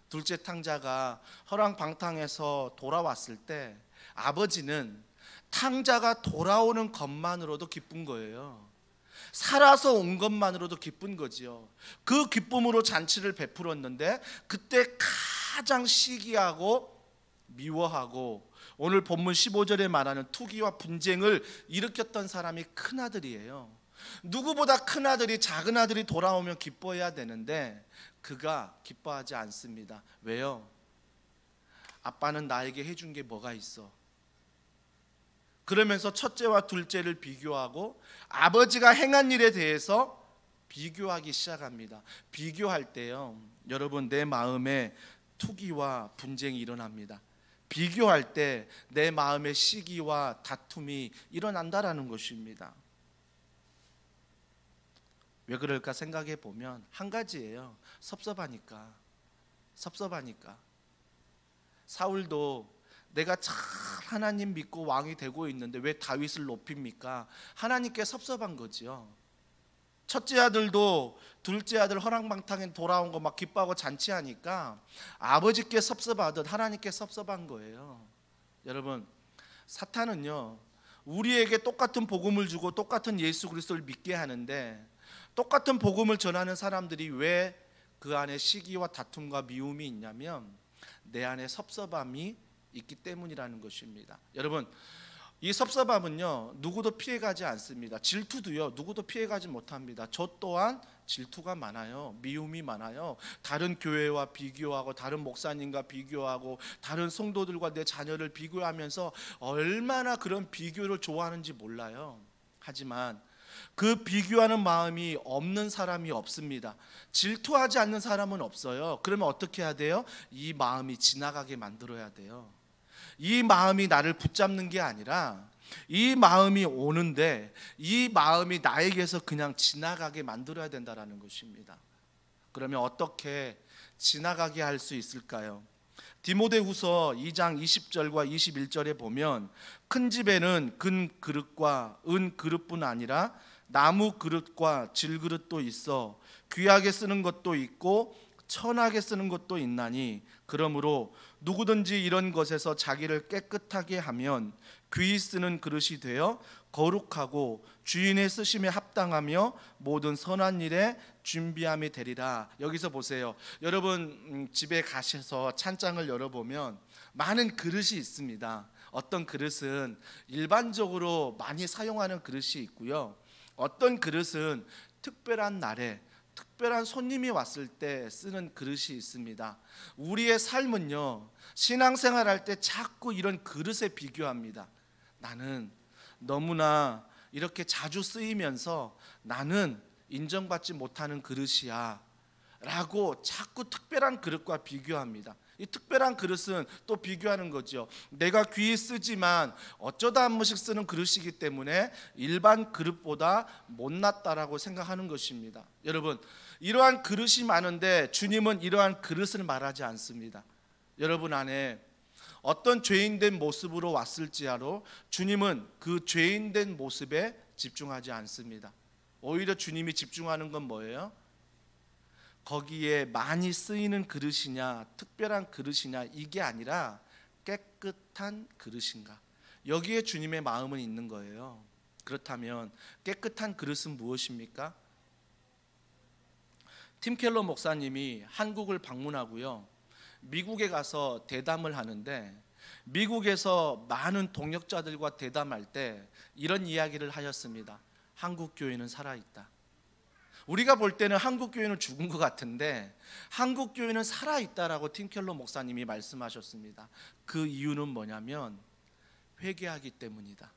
둘째 탕자가 허랑방탕해서 돌아왔을 때 아버지는 탕자가 돌아오는 것만으로도 기쁜 거예요. 살아서 온 것만으로도 기쁜 거지요. 그 기쁨으로 잔치를 베풀었는데 그때 가장 시기하고 미워하고, 오늘 본문 15절에 말하는 투기와 분쟁을 일으켰던 사람이 큰아들이에요. 누구보다 큰아들이 작은아들이 돌아오면 기뻐해야 되는데 그가 기뻐하지 않습니다. 왜요? 아빠는 나에게 해준 게 뭐가 있어? 그러면서 첫째와 둘째를 비교하고 아버지가 행한 일에 대해서 비교하기 시작합니다. 비교할 때요, 여러분, 내 마음에 투기와 분쟁이 일어납니다. 비교할 때 내 마음에 시기와 다툼이 일어난다라는 것입니다. 왜 그럴까 생각해 보면 한 가지예요. 섭섭하니까. 사울도 내가 참 하나님 믿고 왕이 되고 있는데 왜 다윗을 높입니까? 하나님께 섭섭한 거지요. 첫째 아들도 둘째 아들 허랑방탕에 돌아온 거 막 기뻐하고 잔치하니까 아버지께 섭섭하듯 하나님께 섭섭한 거예요. 여러분, 사탄은요, 우리에게 똑같은 복음을 주고 똑같은 예수 그리스도를 믿게 하는데 똑같은 복음을 전하는 사람들이 왜 그 안에 시기와 다툼과 미움이 있냐면 내 안에 섭섭함이 있기 때문이라는 것입니다. 여러분, 이 섭섭함은요, 누구도 피해가지 않습니다. 질투도요, 누구도 피해가지 못합니다. 저 또한 질투가 많아요. 미움이 많아요. 다른 교회와 비교하고 다른 목사님과 비교하고 다른 성도들과 내 자녀를 비교하면서 얼마나 그런 비교를 좋아하는지 몰라요. 하지만 그 비교하는 마음이 없는 사람이 없습니다. 질투하지 않는 사람은 없어요. 그러면 어떻게 해야 돼요? 이 마음이 지나가게 만들어야 돼요. 이 마음이 나를 붙잡는 게 아니라 이 마음이 오는데 이 마음이 나에게서 그냥 지나가게 만들어야 된다는 것입니다. 그러면 어떻게 지나가게 할 수 있을까요? 디모데후서 2장 20절과 21절에 보면 큰 집에는 금 그릇과 은 그릇뿐 아니라 나무 그릇과 질그릇도 있어 귀하게 쓰는 것도 있고 천하게 쓰는 것도 있나니 그러므로 누구든지 이런 것에서 자기를 깨끗하게 하면 귀히 쓰는 그릇이 되어 거룩하고 주인의 쓰심에 합당하며 모든 선한 일에 준비함이 되리라. 여기서 보세요. 여러분 집에 가셔서 찬장을 열어보면 많은 그릇이 있습니다. 어떤 그릇은 일반적으로 많이 사용하는 그릇이 있고요, 어떤 그릇은 특별한 날에 특별한 손님이 왔을 때 쓰는 그릇이 있습니다. 우리의 삶은요, 신앙생활 할 때 자꾸 이런 그릇에 비교합니다. 나는 너무나 이렇게 자주 쓰이면서 나는 인정받지 못하는 그릇이야 라고 자꾸 특별한 그릇과 비교합니다. 이 특별한 그릇은 또 비교하는 거죠. 내가 귀히 쓰지만 어쩌다 한 번씩 쓰는 그릇이기 때문에 일반 그릇보다 못났다라고 생각하는 것입니다. 여러분, 이러한 그릇이 많은데 주님은 이러한 그릇을 말하지 않습니다. 여러분 안에 어떤 죄인된 모습으로 왔을지라도 주님은 그 죄인된 모습에 집중하지 않습니다. 오히려 주님이 집중하는 건 뭐예요? 거기에 많이 쓰이는 그릇이냐 특별한 그릇이냐 이게 아니라 깨끗한 그릇인가, 여기에 주님의 마음은 있는 거예요. 그렇다면 깨끗한 그릇은 무엇입니까? 팀 켈러 목사님이 한국을 방문하고요, 미국에 가서 대담을 하는데 미국에서 많은 동역자들과 대담할 때 이런 이야기를 하셨습니다. 한국 교회는 살아있다. 우리가 볼 때는 한국 교회는 죽은 것 같은데 한국 교회는 살아있다라고 팀 켈러 목사님이 말씀하셨습니다. 그 이유는 뭐냐면 회개하기 때문이다.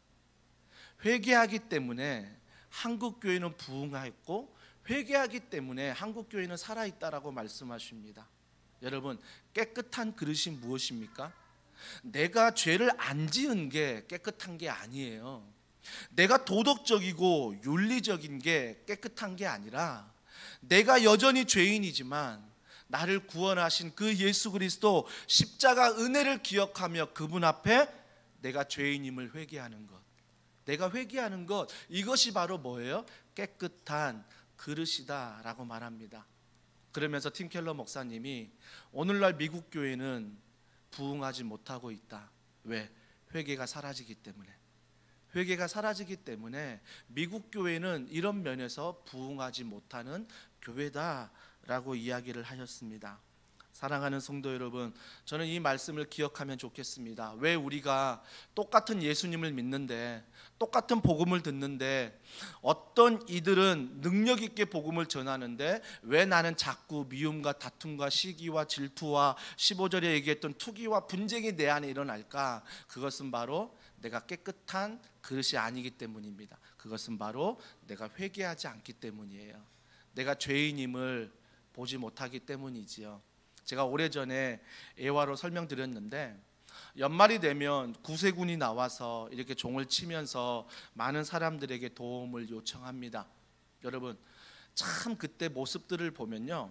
회개하기 때문에 한국 교회는 부흥했고 회개하기 때문에 한국 교회는 살아있다라고 말씀하십니다. 여러분, 깨끗한 그릇이 무엇입니까? 내가 죄를 안 지은 게 깨끗한 게 아니에요. 내가 도덕적이고 윤리적인 게 깨끗한 게 아니라 내가 여전히 죄인이지만 나를 구원하신 그 예수 그리스도 십자가 은혜를 기억하며 그분 앞에 내가 죄인임을 회개하는 것, 내가 회개하는 것, 이것이 바로 뭐예요? 깨끗한 그릇이다 라고 말합니다. 그러면서 팀 켈러 목사님이 오늘날 미국 교회는 부흥하지 못하고 있다. 왜? 회개가 사라지기 때문에. 회개가 사라지기 때문에 미국 교회는 이런 면에서 부흥하지 못하는 교회다라고 이야기를 하셨습니다. 사랑하는 성도 여러분, 저는 이 말씀을 기억하면 좋겠습니다. 왜 우리가 똑같은 예수님을 믿는데, 똑같은 복음을 듣는데, 어떤 이들은 능력 있게 복음을 전하는데 왜 나는 자꾸 미움과 다툼과 시기와 질투와 15절에 얘기했던 투기와 분쟁이 내 안에 일어날까? 그것은 바로 내가 깨끗한 그릇이 아니기 때문입니다. 그것은 바로 내가 회개하지 않기 때문이에요. 내가 죄인임을 보지 못하기 때문이지요. 제가 오래전에 예화로 설명드렸는데, 연말이 되면 구세군이 나와서 이렇게 종을 치면서 많은 사람들에게 도움을 요청합니다. 여러분, 참 그때 모습들을 보면요,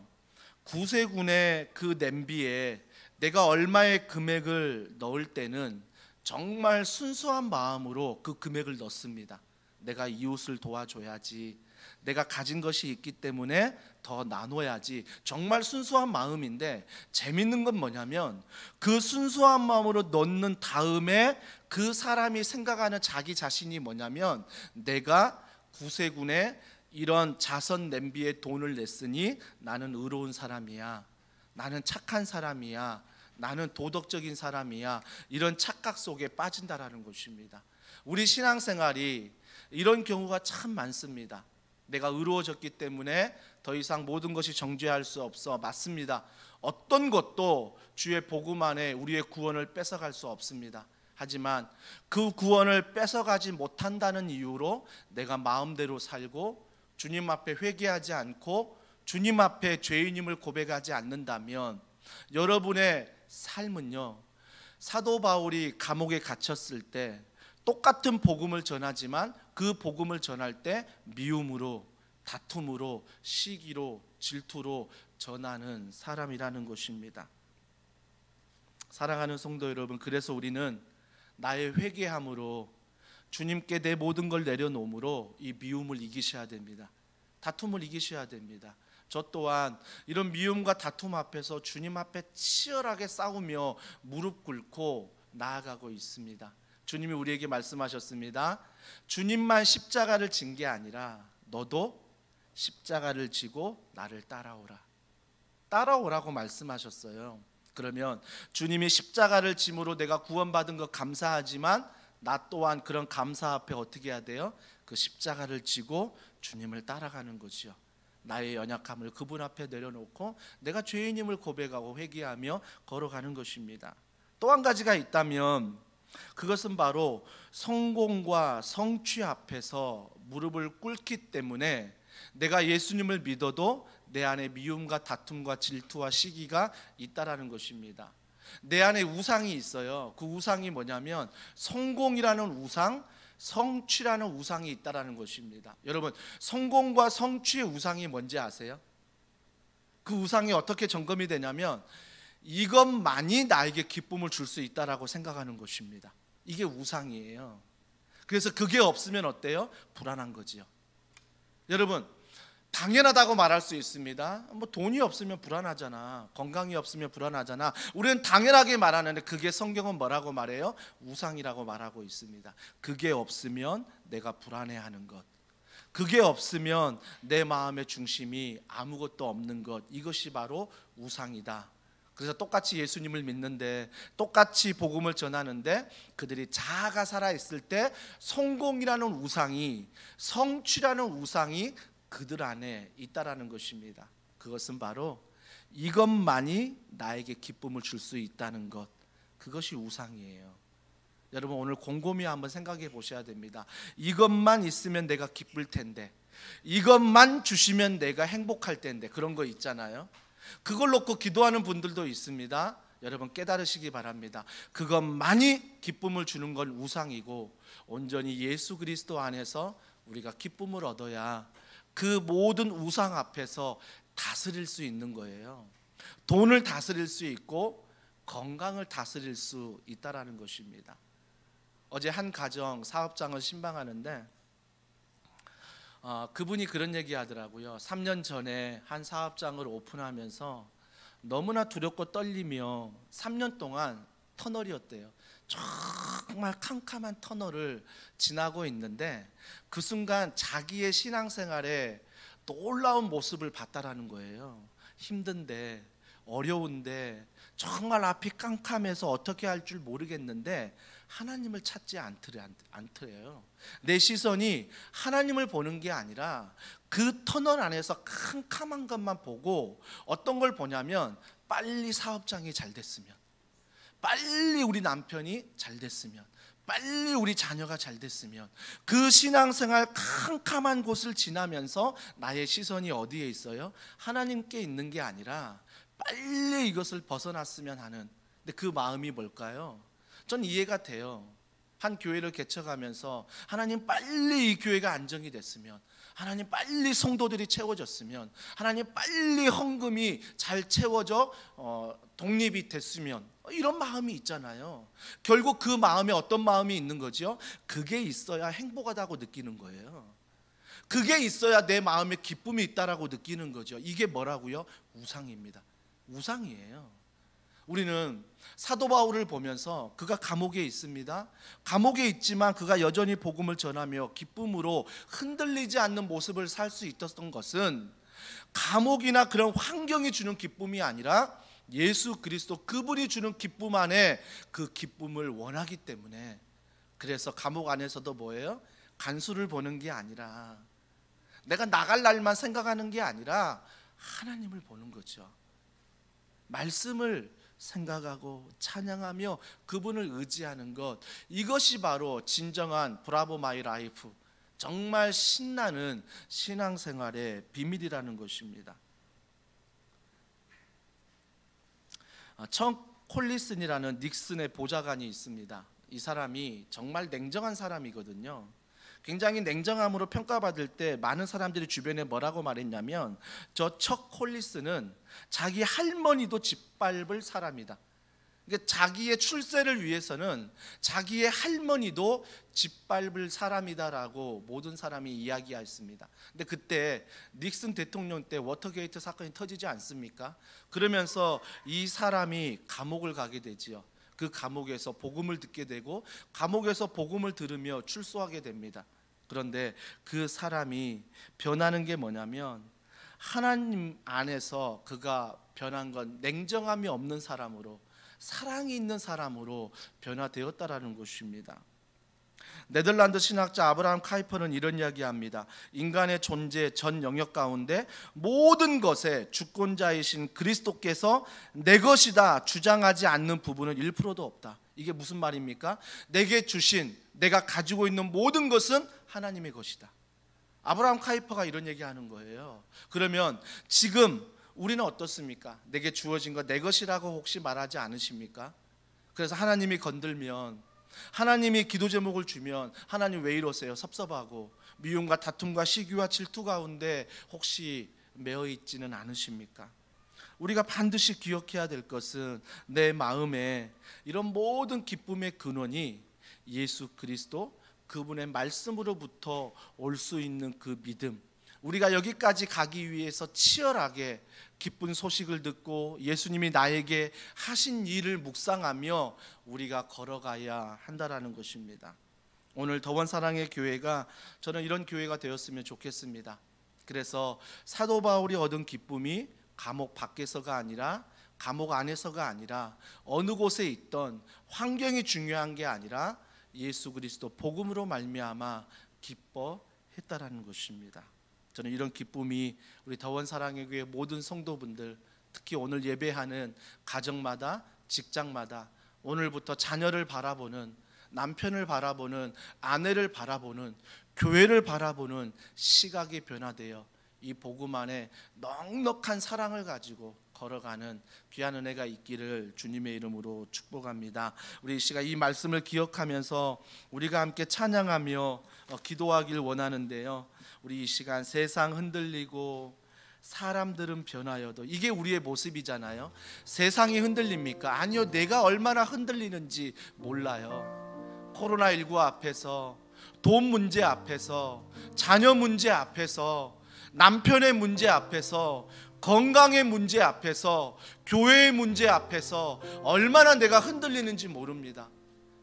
구세군의 그 냄비에 내가 얼마의 금액을 넣을 때는 정말 순수한 마음으로 그 금액을 넣습니다. 내가 이웃을 도와줘야지, 내가 가진 것이 있기 때문에 더 나눠야지, 정말 순수한 마음인데, 재밌는 건 뭐냐면 그 순수한 마음으로 넣는 다음에 그 사람이 생각하는 자기 자신이 뭐냐면, 내가 구세군에 이런 자선 냄비에 돈을 냈으니 나는 의로운 사람이야, 나는 착한 사람이야, 나는 도덕적인 사람이야, 이런 착각 속에 빠진다라는 것입니다. 우리 신앙생활이 이런 경우가 참 많습니다. 내가 의로워졌기 때문에 더 이상 모든 것이 정죄할 수 없어. 맞습니다. 어떤 것도 주의 복음 안에 우리의 구원을 뺏어갈 수 없습니다. 하지만 그 구원을 뺏어가지 못한다는 이유로 내가 마음대로 살고 주님 앞에 회개하지 않고 주님 앞에 죄인임을 고백하지 않는다면 여러분의 삶은요, 사도 바울이 감옥에 갇혔을 때 똑같은 복음을 전하지만 그 복음을 전할 때 미움으로, 다툼으로, 시기로, 질투로 전하는 사람이라는 것입니다. 사랑하는 성도 여러분, 그래서 우리는 나의 회개함으로 주님께 내 모든 걸 내려놓음으로 이 미움을 이기셔야 됩니다. 다툼을 이기셔야 됩니다. 저 또한 이런 미움과 다툼 앞에서 주님 앞에 치열하게 싸우며 무릎 꿇고 나아가고 있습니다. 주님이 우리에게 말씀하셨습니다. 주님만 십자가를 진 게 아니라 너도 십자가를 지고 나를 따라오라. 따라오라고 말씀하셨어요. 그러면 주님이 십자가를 짐으로 내가 구원받은 것 감사하지만 나 또한 그런 감사 앞에 어떻게 해야 돼요? 그 십자가를 지고 주님을 따라가는 거지요. 나의 연약함을 그분 앞에 내려놓고 내가 죄인임을 고백하고 회개하며 걸어가는 것입니다. 또 한 가지가 있다면 그것은 바로 성공과 성취 앞에서 무릎을 꿇기 때문에 내가 예수님을 믿어도 내 안에 미움과 다툼과 질투와 시기가 있다라는 것입니다. 내 안에 우상이 있어요. 그 우상이 뭐냐면 성공이라는 우상, 성취라는 우상이 있다라는 것입니다. 여러분, 성공과 성취의 우상이 뭔지 아세요? 그 우상이 어떻게 점검이 되냐면 이것만이 나에게 기쁨을 줄 수 있다라고 생각하는 것입니다. 이게 우상이에요. 그래서 그게 없으면 어때요? 불안한 거지요. 여러분, 당연하다고 말할 수 있습니다. 뭐 돈이 없으면 불안하잖아, 건강이 없으면 불안하잖아. 우리는 당연하게 말하는데 그게 성경은 뭐라고 말해요? 우상이라고 말하고 있습니다. 그게 없으면 내가 불안해하는 것, 그게 없으면 내 마음의 중심이 아무것도 없는 것, 이것이 바로 우상이다. 그래서 똑같이 예수님을 믿는데, 똑같이 복음을 전하는데 그들이 자아가 살아있을 때 성공이라는 우상이, 성취라는 우상이 그들 안에 있다라는 것입니다. 그것은 바로 이것만이 나에게 기쁨을 줄 수 있다는 것, 그것이 우상이에요. 여러분, 오늘 곰곰이 한번 생각해 보셔야 됩니다. 이것만 있으면 내가 기쁠 텐데, 이것만 주시면 내가 행복할 텐데, 그런 거 있잖아요. 그걸 놓고 기도하는 분들도 있습니다. 여러분, 깨달으시기 바랍니다. 그것만이 기쁨을 주는 건 우상이고, 온전히 예수 그리스도 안에서 우리가 기쁨을 얻어야 그 모든 우상 앞에서 다스릴 수 있는 거예요. 돈을 다스릴 수 있고 건강을 다스릴 수 있다라는 것입니다. 어제 한 가정 사업장을 신방하는데 그분이 그런 얘기 하더라고요. 3년 전에 한 사업장을 오픈하면서 너무나 두렵고 떨리며 3년 동안 터널이었대요. 정말 캄캄한 터널을 지나고 있는데 그 순간 자기의 신앙생활에 놀라운 모습을 봤다라는 거예요. 힘든데 어려운데 정말 앞이 깜깜해서 어떻게 할 줄 모르겠는데 하나님을 찾지 않더래요. 내 시선이 하나님을 보는 게 아니라 그 터널 안에서 캄캄한 것만 보고 어떤 걸 보냐면 빨리 사업장이 잘 됐으면, 빨리 우리 남편이 잘 됐으면, 빨리 우리 자녀가 잘 됐으면, 그 신앙생활 캄캄한 곳을 지나면서 나의 시선이 어디에 있어요? 하나님께 있는 게 아니라 빨리 이것을 벗어났으면 하는, 근데 그 마음이 뭘까요? 전 이해가 돼요. 한 교회를 개척하면서 하나님 빨리 이 교회가 안정이 됐으면, 하나님 빨리 성도들이 채워졌으면, 하나님 빨리 헌금이 잘 채워져 독립이 됐으면, 이런 마음이 있잖아요. 결국 그 마음에 어떤 마음이 있는 거죠? 그게 있어야 행복하다고 느끼는 거예요. 그게 있어야 내 마음에 기쁨이 있다라고 느끼는 거죠. 이게 뭐라고요? 우상입니다. 우상이에요. 우리는 사도 바울을 보면서 그가 감옥에 있습니다. 감옥에 있지만 그가 여전히 복음을 전하며 기쁨으로 흔들리지 않는 모습을 살 수 있었던 것은 감옥이나 그런 환경이 주는 기쁨이 아니라 예수 그리스도 그분이 주는 기쁨 안에 그 기쁨을 원하기 때문에, 그래서 감옥 안에서도 뭐예요? 간수를 보는 게 아니라, 내가 나갈 날만 생각하는 게 아니라 하나님을 보는 거죠. 말씀을 생각하고 찬양하며 그분을 의지하는 것, 이것이 바로 진정한 브라보 마이 라이프, 정말 신나는 신앙생활의 비밀이라는 것입니다. 청 콜리슨이라는 닉슨의 보좌관이 있습니다. 이 사람이 정말 냉정한 사람이거든요. 굉장히 냉정함으로 평가받을 때 많은 사람들이 주변에 뭐라고 말했냐면, 저 척 콜리슨은 자기 할머니도 짓밟을 사람이다. 그러니까 자기의 출세를 위해서는 자기의 할머니도 짓밟을 사람이다라고 모든 사람이 이야기했습니다. 근데 그때 닉슨 대통령 때 워터게이트 사건이 터지지 않습니까? 그러면서 이 사람이 감옥을 가게 되지요. 그 감옥에서 복음을 듣게 되고 감옥에서 복음을 들으며 출소하게 됩니다. 그런데 그 사람이 변하는 게 뭐냐면, 하나님 안에서 그가 변한 건 냉정함이 없는 사람으로, 사랑이 있는 사람으로 변화되었다라는 것입니다. 네덜란드 신학자 아브라함 카이퍼는 이런 이야기합니다. 인간의 존재 전 영역 가운데 모든 것에 주권자이신 그리스도께서 내 것이다 주장하지 않는 부분은 1%도 없다. 이게 무슨 말입니까? 내게 주신, 내가 가지고 있는 모든 것은 하나님의 것이다. 아브라함 카이퍼가 이런 얘기하는 거예요. 그러면 지금 우리는 어떻습니까? 내게 주어진 거 내 것이라고 혹시 말하지 않으십니까? 그래서 하나님이 건들면, 하나님이 기도 제목을 주면 하나님 왜 이러세요? 섭섭하고 미움과 다툼과 시기와 질투 가운데 혹시 매어 있지는 않으십니까? 우리가 반드시 기억해야 될 것은 내 마음에 이런 모든 기쁨의 근원이 예수 그리스도 그분의 말씀으로부터 올 수 있는 그 믿음, 우리가 여기까지 가기 위해서 치열하게 기쁜 소식을 듣고 예수님이 나에게 하신 일을 묵상하며 우리가 걸어가야 한다라는 것입니다. 오늘 더원 사랑의 교회가, 저는 이런 교회가 되었으면 좋겠습니다. 그래서 사도 바울이 얻은 기쁨이 감옥 밖에서가 아니라, 감옥 안에서가 아니라, 어느 곳에 있던 환경이 중요한 게 아니라 예수 그리스도 복음으로 말미암아 기뻐했다라는 것입니다. 저는 이런 기쁨이 우리 더원 사랑의 교회 모든 성도분들, 특히 오늘 예배하는 가정마다, 직장마다, 오늘부터 자녀를 바라보는, 남편을 바라보는, 아내를 바라보는, 교회를 바라보는 시각이 변화되어 이 복음 안에 넉넉한 사랑을 가지고 걸어가는 귀한 은혜가 있기를 주님의 이름으로 축복합니다. 우리 이 시간 이 말씀을 기억하면서 우리가 함께 찬양하며 기도하길 원하는데요, 우리 이 시간 세상 흔들리고 사람들은 변하여도, 이게 우리의 모습이잖아요. 세상이 흔들립니까? 아니요, 내가 얼마나 흔들리는지 몰라요. 코로나19 앞에서, 돈 문제 앞에서, 자녀 문제 앞에서, 남편의 문제 앞에서, 건강의 문제 앞에서, 교회의 문제 앞에서 얼마나 내가 흔들리는지 모릅니다.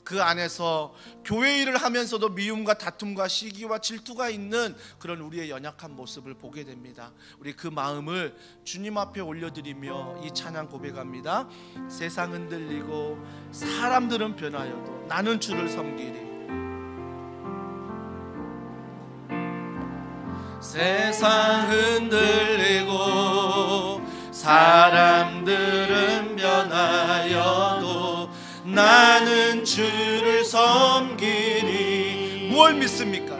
그 안에서 교회 일을 하면서도 미움과 다툼과 시기와 질투가 있는 그런 우리의 연약한 모습을 보게 됩니다. 우리 그 마음을 주님 앞에 올려드리며 이 찬양 고백합니다. 세상 흔들리고 사람들은 변하여도 나는 주를 섬기리. 세상 흔들리고 사람들은 변하여도 나는 주를 섬기리. 무엇을 믿습니까?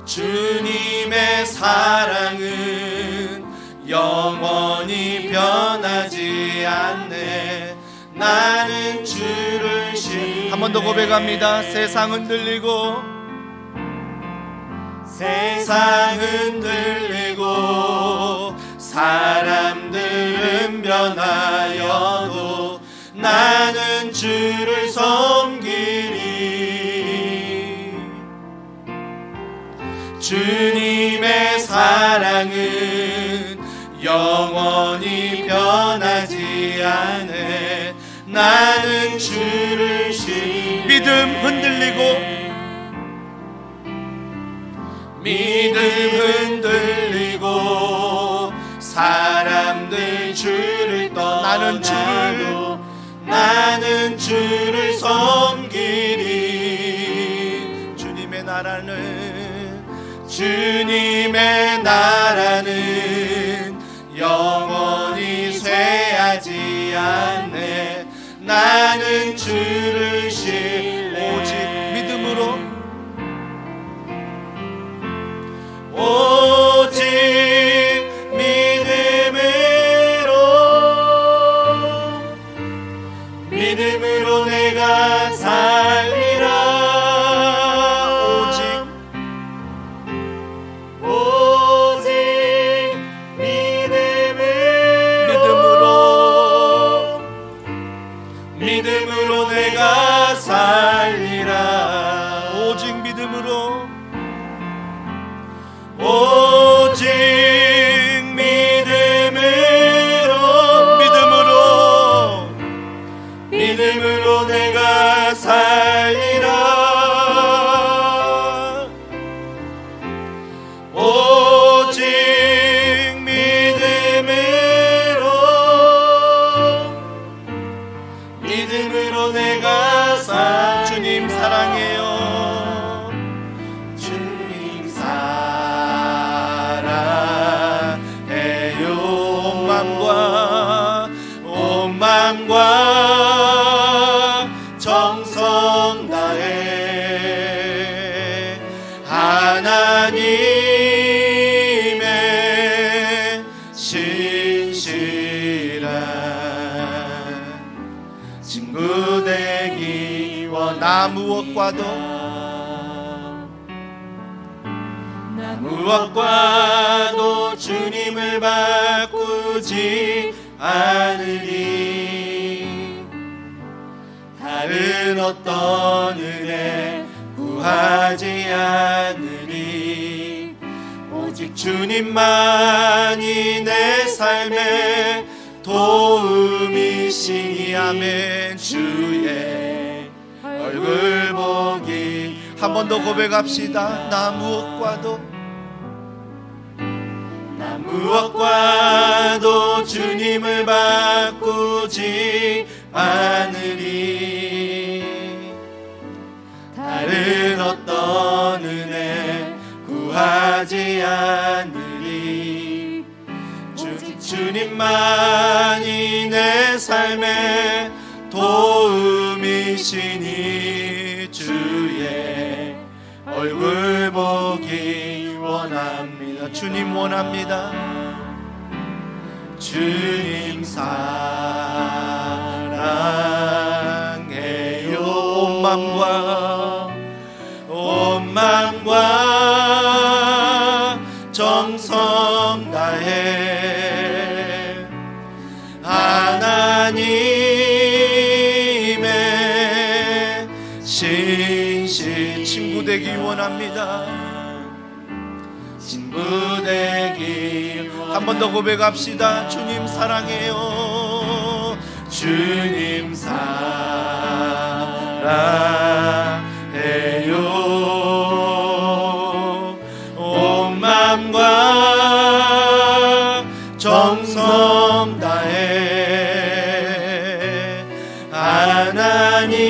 주님의 사랑은 영원히 변하지 않네. 나는 주를 신뢰. 한 번 더 고백합니다. 세상 흔들리고 세상 흔들리고 사람들은 변하여도 나는 주를 섬기리. 주님의 사랑은 영원히 변하지 않네. 나는 주를 신뢰. 믿음 흔들리고 흔들리고 사람들 주를 떠나도 나는 주를 섬기리. 주님의 나라는 영원히 쇠하지 않네. 나는 주를 신뢰. 오직 믿음으로 오직 믿음으로 내가 살리라. 오직 믿음으로 내가 살리라. 오직 믿음으로 내가 살리라. 오직 믿음으로 내가 주님 사랑해요. 주님 사랑해요. 온 맘과 정성 다해 하나님의 신실한 친구 되기 원합니다. 나 무엇과도 주님을 바꾸지 않으리. 다른 어떤 은혜 구하지 않으리. 오직 주님만이 내 삶의 도움이시니. 아멘. 주의 얼굴 보기. 한 번 더 고백합시다. 나 무엇과도 주님을 바꾸지 않으리. 다른 어떤 은혜 구하지 않으리. 오직 주님만이 내 삶의 도움이시니. 주의 얼굴 보기 원합니다. 주님 원합니다. 주님 사랑해요. 온 맘과 정성 다해 하나님의 신실. 친구 되기 원합니다. 친구 되기. 한 번 더 고백합시다. 주님 사랑해요. 주님 사랑해요. 하나님의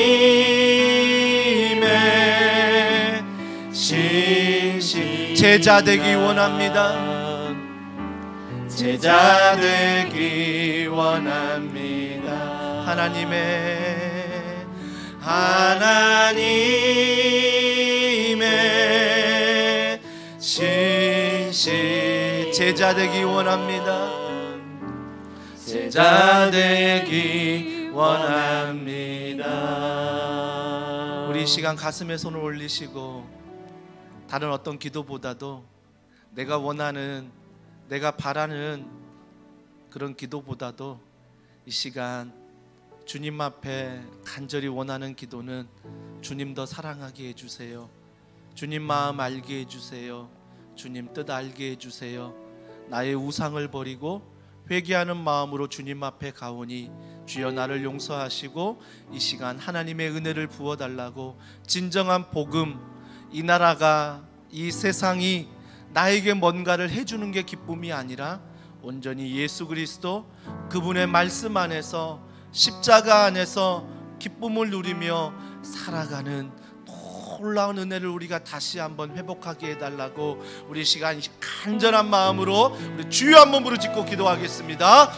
신실 제자 되기 원합니다. 제자 되기 원합니다. 하나님의 신실 제자 되기 원합니다. 제자 되기 원합니다. 우리 이 시간 가슴에 손을 올리시고 다른 어떤 기도보다도 내가 원하는, 내가 바라는 그런 기도보다도 이 시간 주님 앞에 간절히 원하는 기도는 주님 더 사랑하게 해주세요. 주님 마음 알게 해주세요. 주님 뜻 알게 해주세요. 나의 우상을 버리고 회개하는 마음으로 주님 앞에 가오니 주여 나를 용서하시고 이 시간 하나님의 은혜를 부어달라고 진정한 복음, 이 나라가, 이 세상이 나에게 뭔가를 해주는 게 기쁨이 아니라 온전히 예수 그리스도 그분의 말씀 안에서 십자가 안에서 기쁨을 누리며 살아가는 놀라운 은혜를 우리가 다시 한번 회복하게 해달라고 우리 시간 간절한 마음으로 우리 주여 한번 부르짖고 기도하겠습니다.